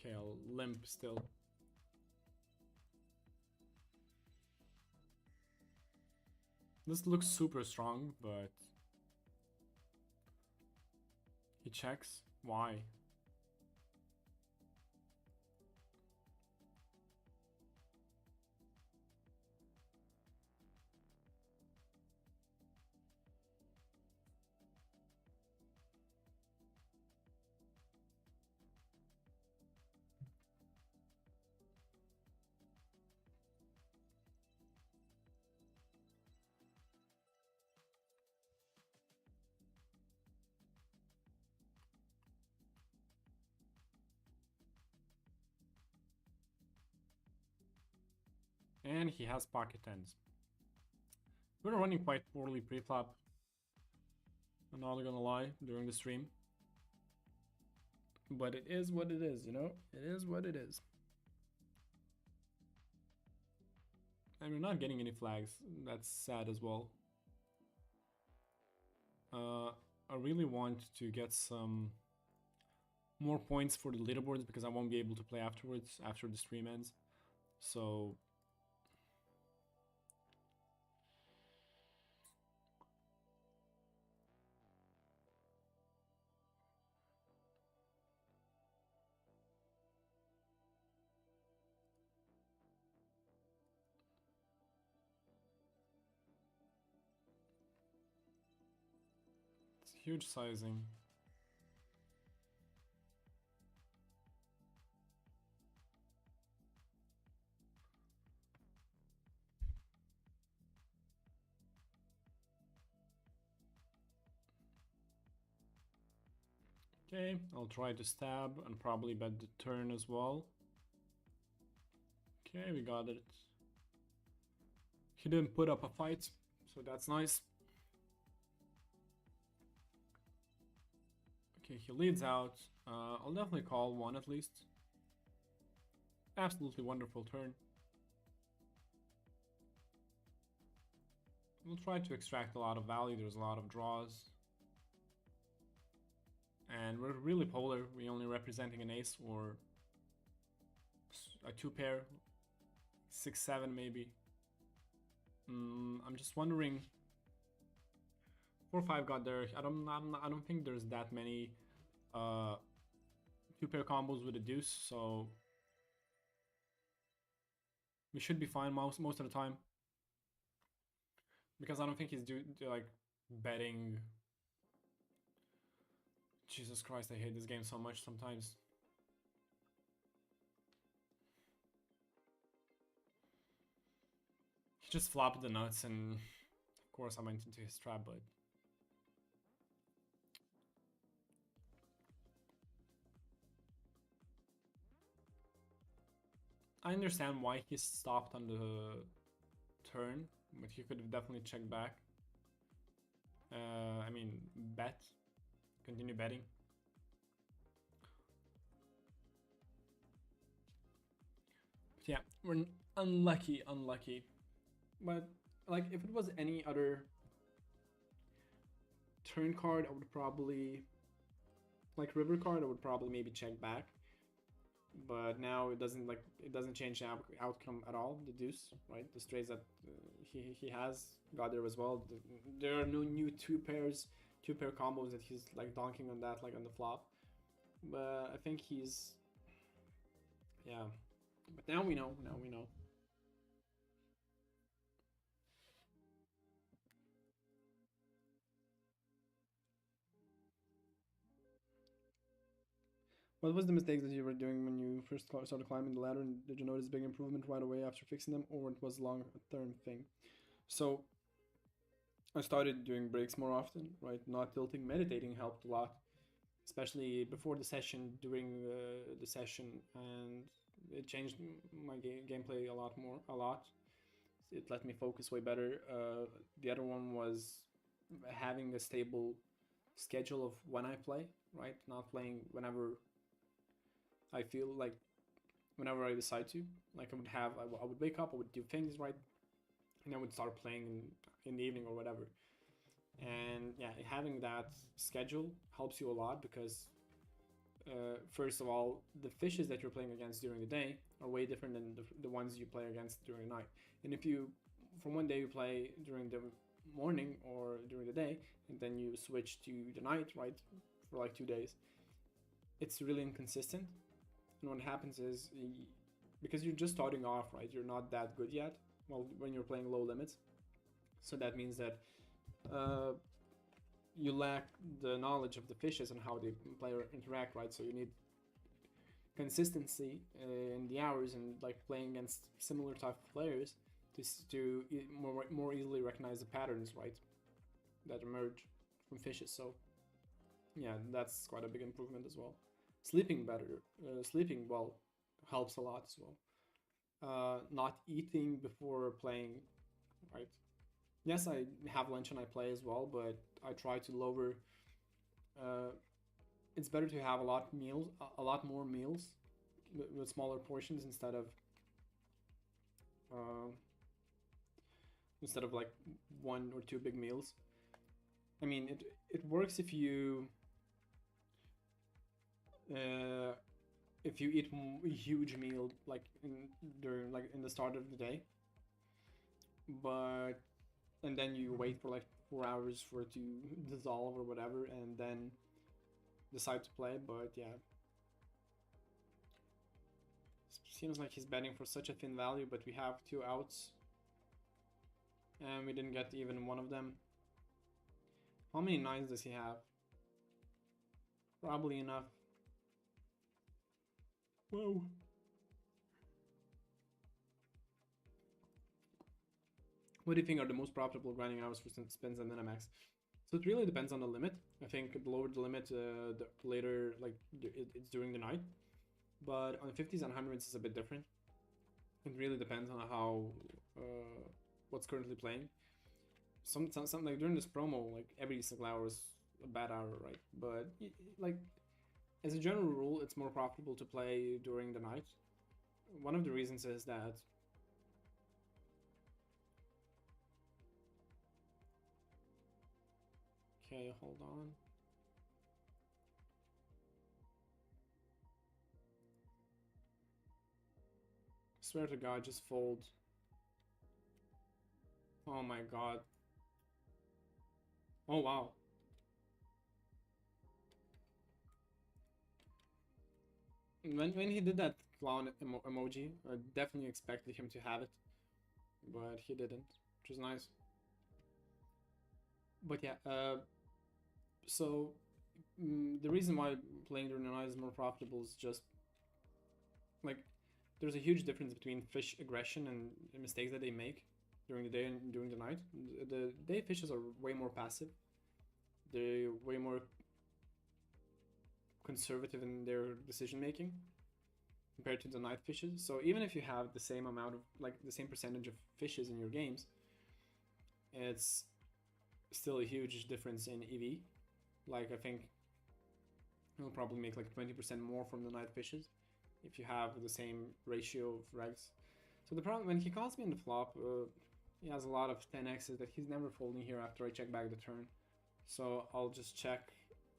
Okay, I'll limp still. This looks super strong, but... He checks. Why? And he has pocket tens. We're running quite poorly pre-flop. I'm not gonna lie, during the stream. But it is what it is, you know? It is what it is. And we're not getting any flags. That's sad as well. I really want to get some more points for the leaderboards because I won't be able to play afterwards, after the stream ends. So... Huge sizing. Okay, I'll try to stab and probably bet the turn as well. Okay, we got it. He didn't put up a fight, so that's nice. Okay, he leads out. I'll definitely call one at least. Absolutely wonderful turn. We'll try to extract a lot of value. There's a lot of draws. And we're really polar. We're only representing an ace or a 2-pair. 6-7 maybe. I'm just wondering. 4-5 got there. I don't think there's that many 2-pair combos with a deuce, so we should be fine most of the time. Because I don't think he's like betting. Jesus Christ, I hate this game so much sometimes. He just flopped the nuts, and of course I went into his trap, but I understand why he stopped on the turn, but he could have definitely checked back. I mean, bet. Continue betting. But yeah, we're unlucky. But like, if it was any other turn card, I would probably, like river card, I would probably maybe check back. But now it doesn't change the outcome at all. The deuce, right? The straights that he has got there as well. There are no new 2-pair combos that he's like donking on that, like on the flop. But I think he's, yeah. But now we know. What was the mistakes that you were doing when you first started climbing the ladder, and did you notice big improvement right away after fixing them, or it was a long-term thing? So I started doing breaks more often, right? Not tilting, meditating helped a lot, especially before the session, during the session, and it changed my gameplay a lot. It let me focus way better. The other one was having a stable schedule of when I play, right? Not playing whenever I feel like, whenever I decide to. Like I would wake up, I would do things, right, and I would start playing in the evening or whatever. And yeah, having that schedule helps you a lot because first of all, the fishes that you're playing against during the day are way different than the ones you play against during the night. And if you, from one day you play during the morning or during the day, and then you switch to the night, right, for like 2 days, it's really inconsistent. And what happens is, because you're just starting off, right, you're not that good yet, well, when you're playing low limits. So that means that you lack the knowledge of the fishes and how they play or interact, right? So you need consistency in the hours and like playing against similar type of players to more easily recognize the patterns, right, that emerge from fishes. So yeah, that's quite a big improvement as well. Sleeping better, sleeping well helps a lot as well. Not eating before playing, right? Yes, I have lunch and I play as well, but I try to lower. It's better to have a lot more meals with smaller portions uh, instead of like 1 or 2 big meals. I mean, it works if you eat a huge meal like in the start of the day, but and then you wait for like 4 hours for it to dissolve or whatever, and then decide to play. But yeah, seems like he's betting for such a thin value, but we have 2 outs and we didn't get even one of them. How many nines does he have? probably enough. Whoa. What do you think are the most profitable grinding hours for spins and Dynamax? So it really depends on the limit. I think the lower the limit, the later, like, it's during the night. But on 50s and 100s, it's a bit different. It really depends on how, what's currently playing. Some like during this promo, like every single hour is a bad hour, right? But like, as a general rule, it's more profitable to play during the night. One of the reasons is that okay, hold on. Swear to God, just fold. Oh my God. Oh wow. When he did that clown emoji, I definitely expected him to have it, but he didn't, which is nice. But yeah, so the reason why playing during the night is more profitable is just like there's a huge difference between fish aggression and mistakes that they make during the day and during the night. The day fishes are way more passive. They're way more conservative in their decision making compared to the night fishes. So even if you have the same amount of like the same percentage of fishes in your games, it's still a huge difference in EV. Like I think you'll probably make like 20% more from the night fishes if you have the same ratio of regs. So the problem when he calls me in the flop, he has a lot of 10x's that he's never folding here after I check back the turn. So I'll just check.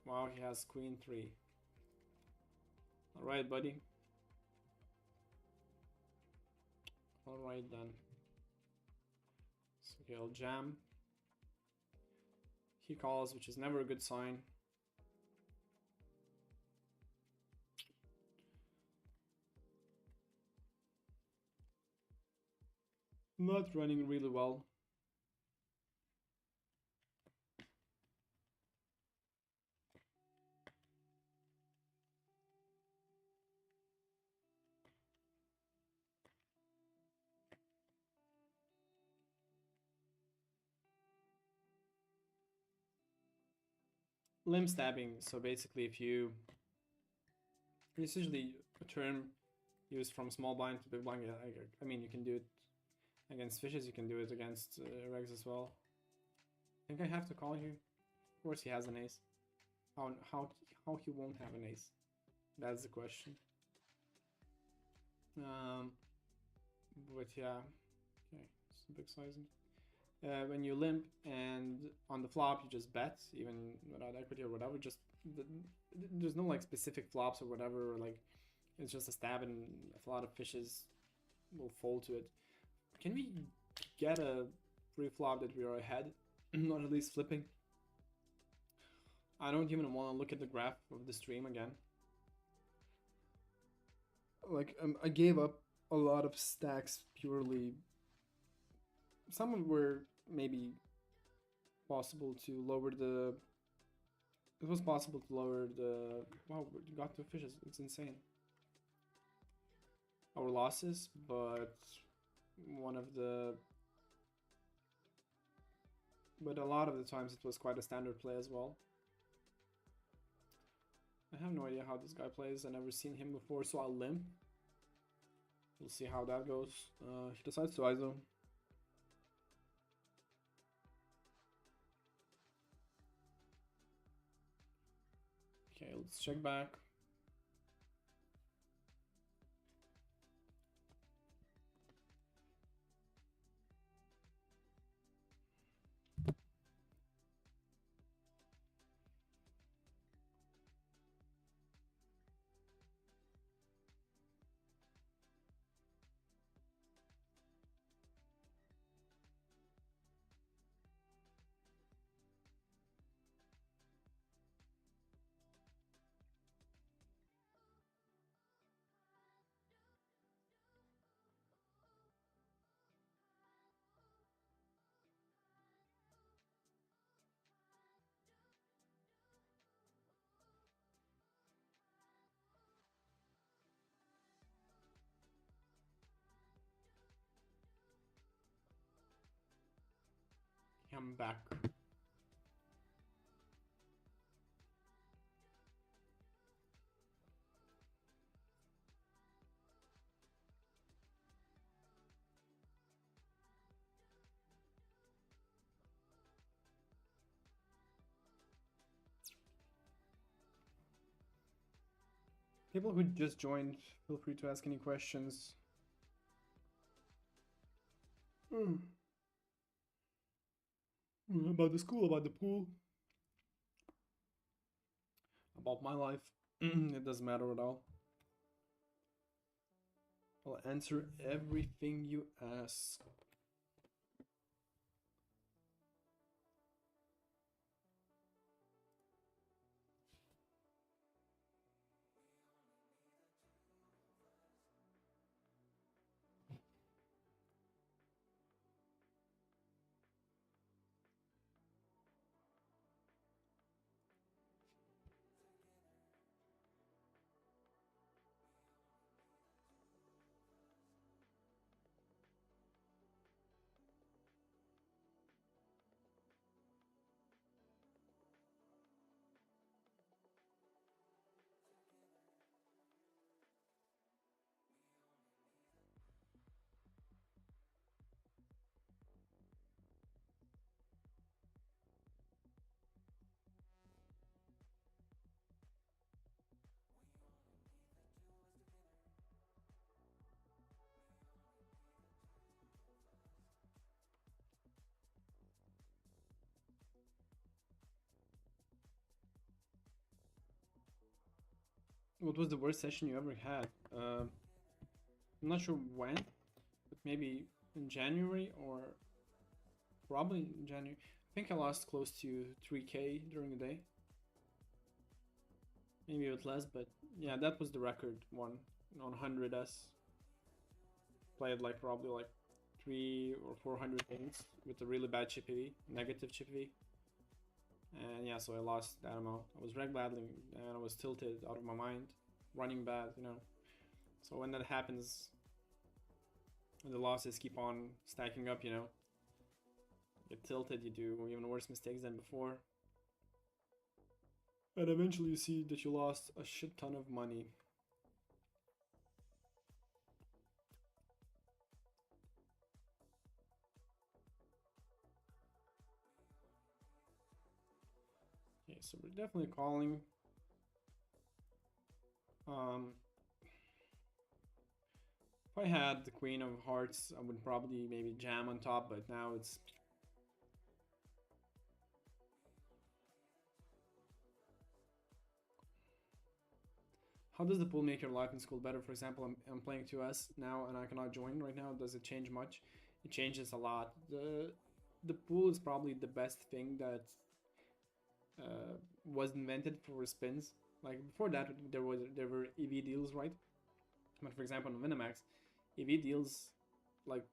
Wow, he has queen 3. Alright, buddy. Alright then. So he'll jam. He calls, which is never a good sign. Not running really well. Limb stabbing. So basically, if you it's usually a term used from small blind to big blind. I mean, you can do it against fishes. You can do it against regs as well. I think I have to call here. Of course, he has an ace. How he won't have an ace? That's the question. But yeah, okay, it's a big sizing. When you limp and on the flop you just bet even without equity or whatever. Just there's no like specific flops or whatever. Or, like it's just a stab and a lot of fishes will fold to it. Can we get a pre-flop that we are ahead, not at least flipping? I don't even want to look at the graph of the stream again. Like I gave up a lot of stacks purely. Some were maybe possible to lower the. It was possible to lower the. Wow, we got 2 fishes. It's insane. Our losses, but one of the. But a lot of the times it was quite a standard play as well. I have no idea how this guy plays. I've never seen him before, so I'll limp. We'll see how that goes. He decides to ISO. Okay, let's check back. I'm back. People who just joined, feel free to ask any questions. About the school, about the pool, about my life. It doesn't matter at all. I'll answer everything you ask. What was the worst session you ever had? I'm not sure when, but maybe in January or probably in January. I think I lost close to 3K during the day. Maybe a bit less, but yeah, that was the record one on 100S. Played like probably like 3 or 400 games with a really bad chip EV, negative chip EV. And yeah, so I lost that amount. I was reg battling and I was tilted out of my mind, running bad, you know. So when that happens, the losses keep on stacking up, you know. You get tilted, you do even worse mistakes than before. And eventually you see that you lost a shit ton of money. Okay, so we're definitely calling. If I had the Queen of Hearts, I would probably maybe jam on top, but now it's... How does the pool make your life in school better? For example, I'm playing 2S now and I cannot join right now. Does it change much? It changes a lot. The pool is probably the best thing that was invented for spins. Like before that, there were EV deals, right? But for example, on Winamax, EV deals, like,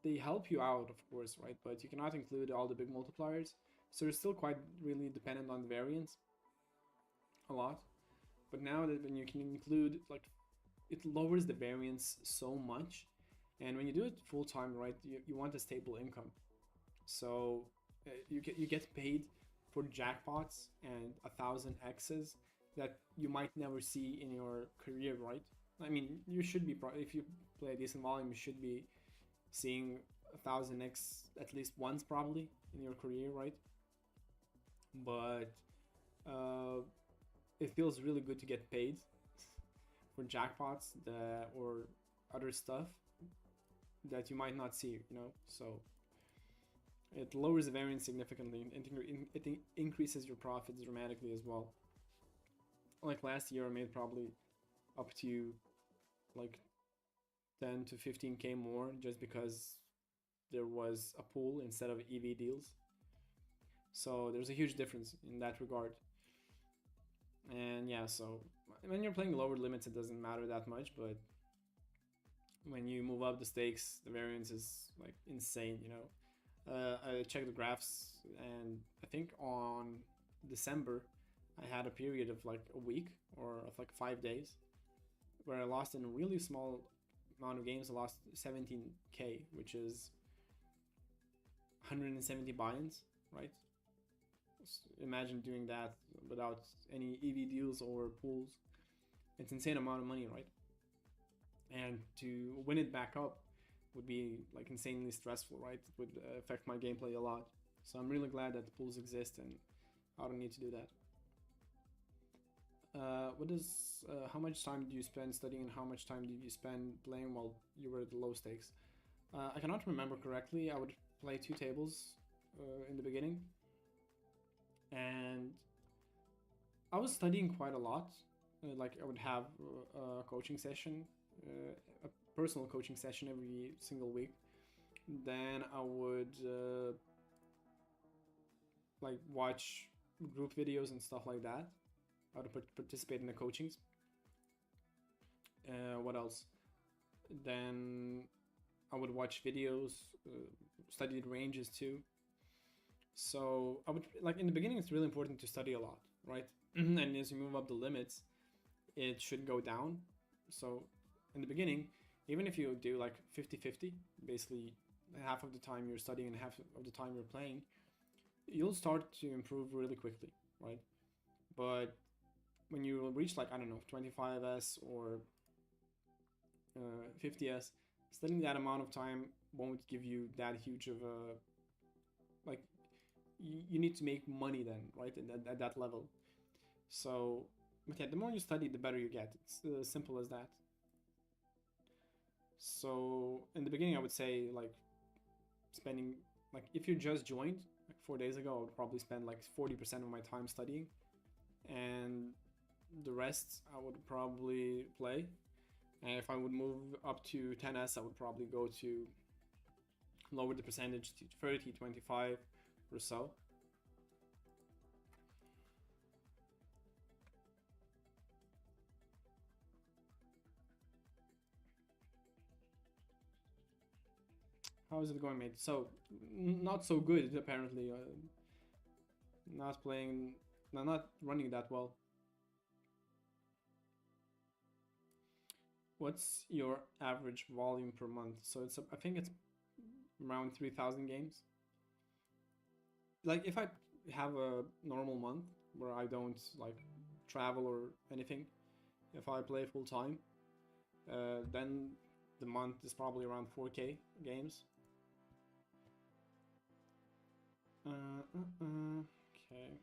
they help you out, of course, right? But you cannot include all the big multipliers, so you're still quite really dependent on the variance a lot. But now that when you can include, like, it lowers the variance so much, and when you do it full time, right, you want a stable income. So you get paid for jackpots and 1,000 X's that you might never see in your career, right? I mean, you should be, if you play a decent volume, you should be seeing 1,000 X at least once probably in your career, right? But it feels really good to get paid for jackpots or other stuff that you might not see, you know? So it lowers the variance significantly. It increases your profits dramatically as well. Like last year, I made probably up to like 10 to 15K more just because there was a pool instead of EV deals. So there's a huge difference in that regard. And yeah, so when you're playing lower limits, it doesn't matter that much, but when you move up the stakes, the variance is like insane, you know. I checked the graphs, and I think on December, I had a period of like a week or of like 5 days where I lost in a really small amount of games. I lost 17K, which is 170 buy-ins, right? Imagine doing that without any EV deals or pools. It's insane amount of money, right? And to win it back up would be like insanely stressful, right? It would affect my gameplay a lot. So I'm really glad that the pools exist and I don't need to do that. How much time do you spend studying and how much time did you spend playing while you were at the low stakes? I cannot remember correctly. I would play 2 tables in the beginning, and I was studying quite a lot. Like I would have a coaching session, a personal coaching session every single week. Then I would like watch group videos and stuff like that. I would participate in the coachings. What else? Then I would watch videos, studied ranges too. So I would like in the beginning. It's really important to study a lot, right? And as you move up the limits, it should go down. So in the beginning, even if you do like 50-50, basically half of the time you're studying and half of the time you're playing, you'll start to improve really quickly, right? But when you reach like, I don't know, 25s or 50s, studying that amount of time won't give you that huge of a like you need to make money then, right? At that level. So, but yeah, the more you study, the better you get. It's as simple as that. So in the beginning, I would say like spending like if you just joined like 4 days ago, I would probably spend like 40% of my time studying, and the rest I would probably play. And if I would move up to 10s, I would probably go to lower the percentage to 30, 25 or so. How is it going, mate? So, not so good apparently. Not playing, not running that well. What's your average volume per month? So it's I think it's around 3,000 games. Like if I have a normal month where I don't like travel or anything, if I play full time, then the month is probably around 4K games. Okay.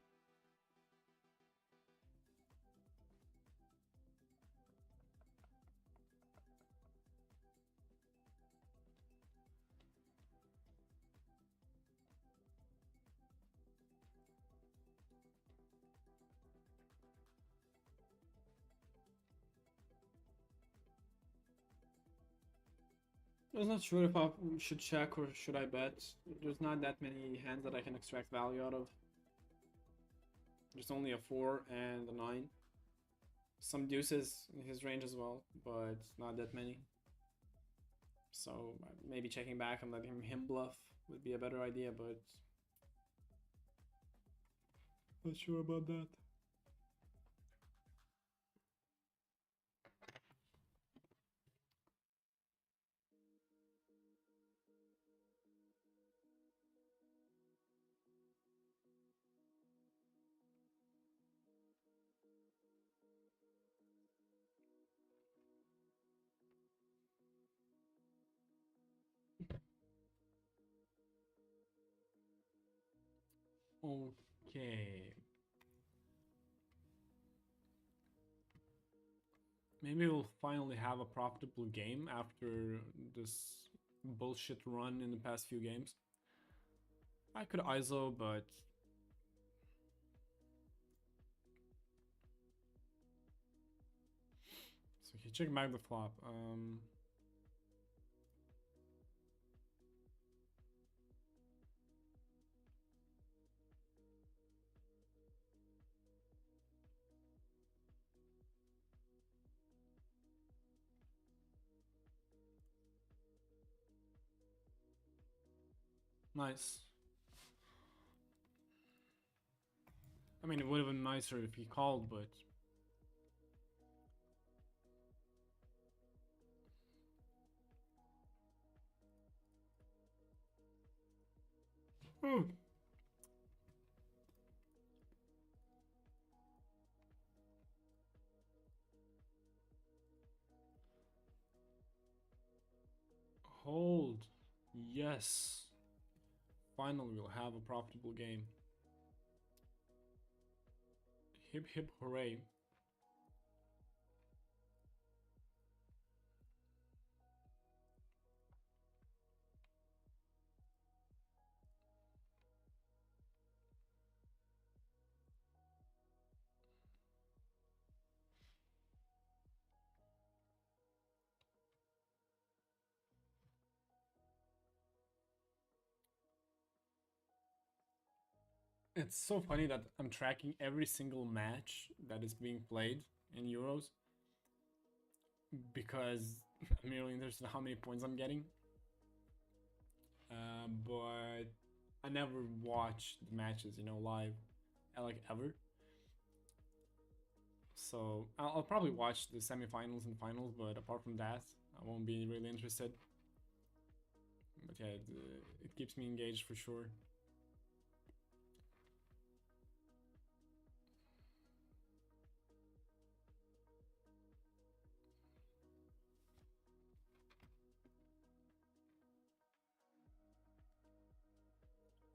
I was not sure if I should check or should I bet. There's not that many hands that I can extract value out of. There's only a 4 and a 9. Some deuces in his range as well, but not that many. So maybe checking back and letting him bluff would be a better idea, but not sure about that. Okay. Maybe we'll finally have a profitable game after this bullshit run in the past few games. I could ISO, but so he check back the flop. Nice. I mean, it would have been nicer if he called, but Oh. Hold. Yes. Finally, we'll have a profitable game. Hip hip hooray. It's so funny that I'm tracking every single match that is being played in Euros because I'm really interested in how many points I'm getting. But I never watch the matches, live, like ever. So I'll probably watch the semifinals and finals, but apart from that, I won't be really interested. But yeah, it keeps me engaged for sure.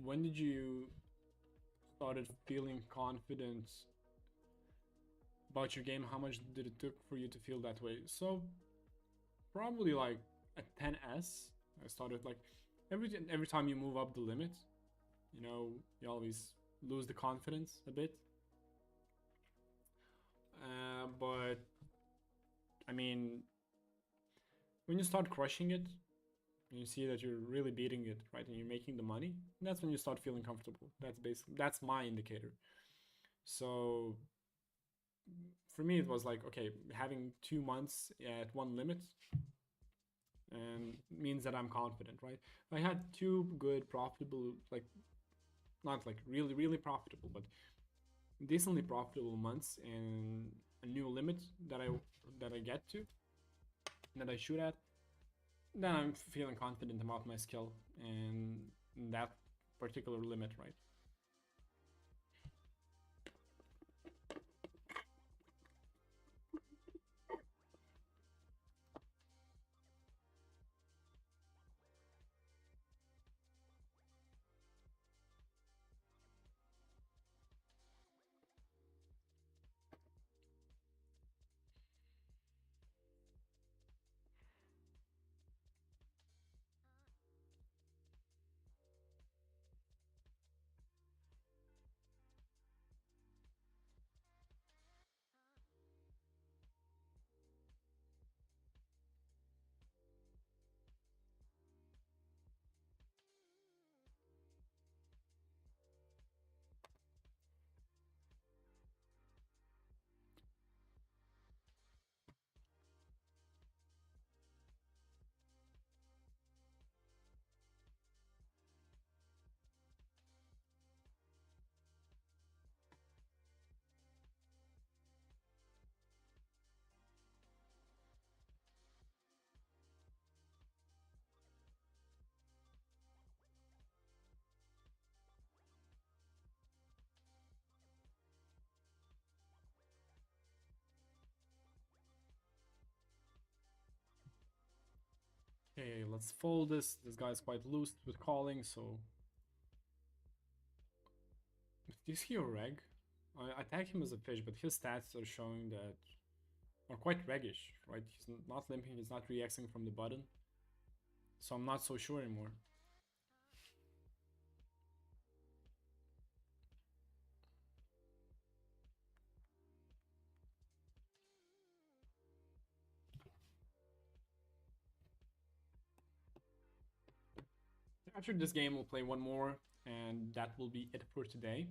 When did you started feeling confident about your game? How much did it took for you to feel that way? So probably like at 10s, I started like every time you move up the limit, you always lose the confidence a bit. But I mean, when you start crushing it, and you see that you're really beating it, right, and you're making the money, that's when you start feeling comfortable. That's my indicator. So for me, it was like, okay, having 2 months at one limit and means that I'm confident, right? I had two good profitable, like not like really really profitable, but decently profitable months and a new limit that I get to, that I shoot at. Then I'm feeling confident about my skill and that particular limit, right? Okay, let's fold this. This guy's quite loose with calling, so is he a reg? I tag him as a fish, but his stats are showing that are quite reggish, right? He's not limping, he's not reacting from the button, so I'm not so sure anymore. After this game, we'll play one more, and that will be it for today.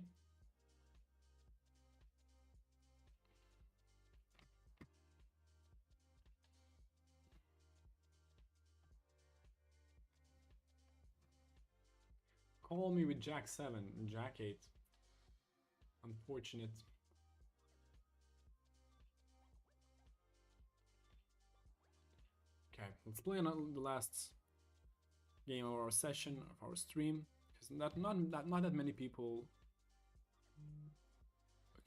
Call me with Jack 7 and Jack 8. Unfortunate. Okay, let's play on the last game of our session, of our stream. because not that many people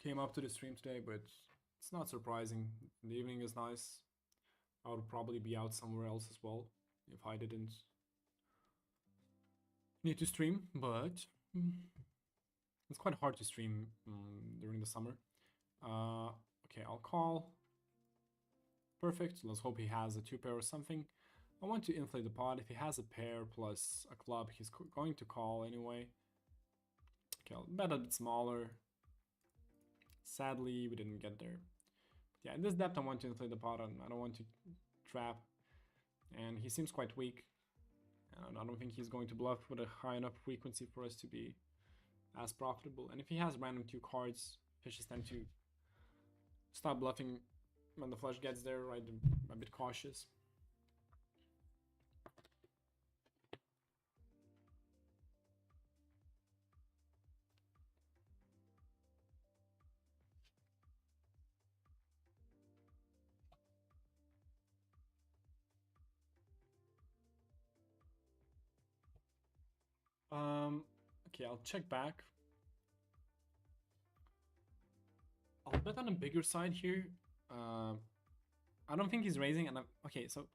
came up to the stream today, but it's not surprising. The evening is nice. I would probably be out somewhere else as well if I didn't need to stream, but it's quite hard to stream during the summer. Okay, I'll call. Perfect. Let's hope he has a 2-pair or something. I want to inflate the pot. If he has a pair plus a club, he's going to call anyway. Okay, I'll bet a bit smaller. Sadly, we didn't get there. Yeah, in this depth, I want to inflate the pot, and I don't want to trap. And he seems quite weak. And I don't think he's going to bluff with a high enough frequency for us to be as profitable. And if he has random 2 cards, fishes tend to stop bluffing when the flush gets there, right? I'm a bit cautious. Okay, I'll check back. I'll bet on a bigger side here. I don't think he's raising, and okay, so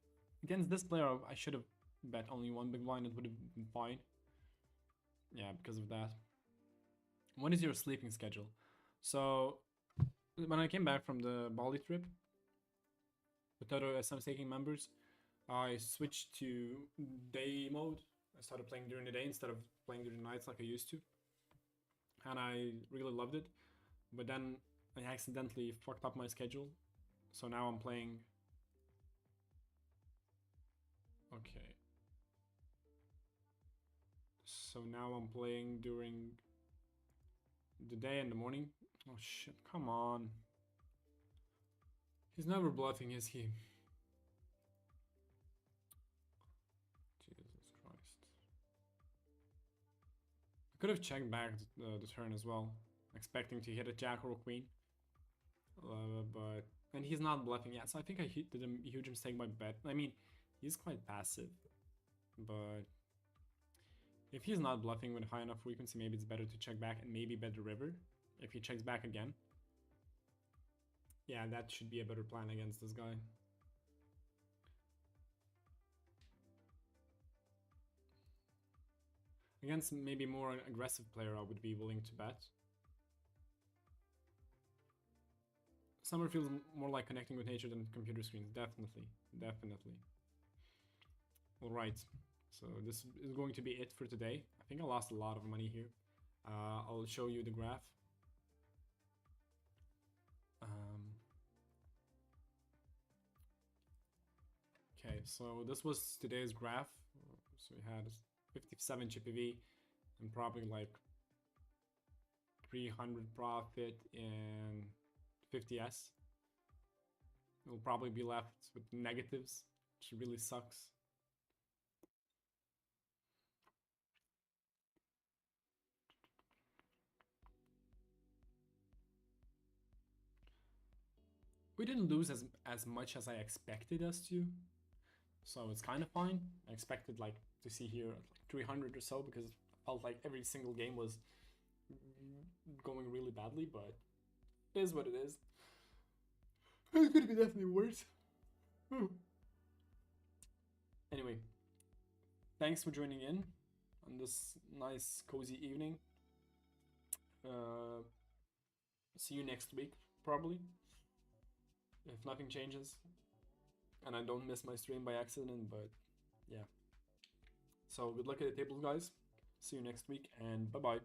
against this player, I should have bet only 1 big blind. It would have been fine. Yeah, because of that. What is your sleeping schedule? So when I came back from the Bali trip with other smstaking members, I switched to day mode. I started playing during the day instead of playing during the nights like I used to. And I really loved it. But then I accidentally fucked up my schedule. So now I'm playing... Okay. So now I'm playing during the day and the morning. Oh shit, come on. He's never bluffing, is he? Jesus Christ. I could have checked back the turn as well, expecting to hit a jack or a queen. But and he's not bluffing yet, so I think I did a huge mistake by bet. I mean, he's quite passive, but if he's not bluffing with high enough frequency, maybe it's better to check back and maybe bet the river if he checks back again. Yeah, that should be a better plan against this guy. Against maybe more aggressive player, I would be willing to bet. Summer feels more like connecting with nature than computer screens. Definitely, definitely. All right, so this is going to be it for today. I think I lost a lot of money here. I'll show you the graph. Okay, so this was today's graph. So we had 57 GPV and probably like 300 profit and 50s. We'll probably be left with negatives, which really sucks. We didn't lose as much as I expected us to, so it's kind of fine. I expected like to see here like 300 or so because it felt like every single game was going really badly, but it is what it is. It could be definitely worse. Anyway, thanks for joining in on this nice cozy evening. See you next week, probably. If nothing changes and I don't miss my stream by accident, but yeah. So good luck at the tables, guys. See you next week, and bye-bye.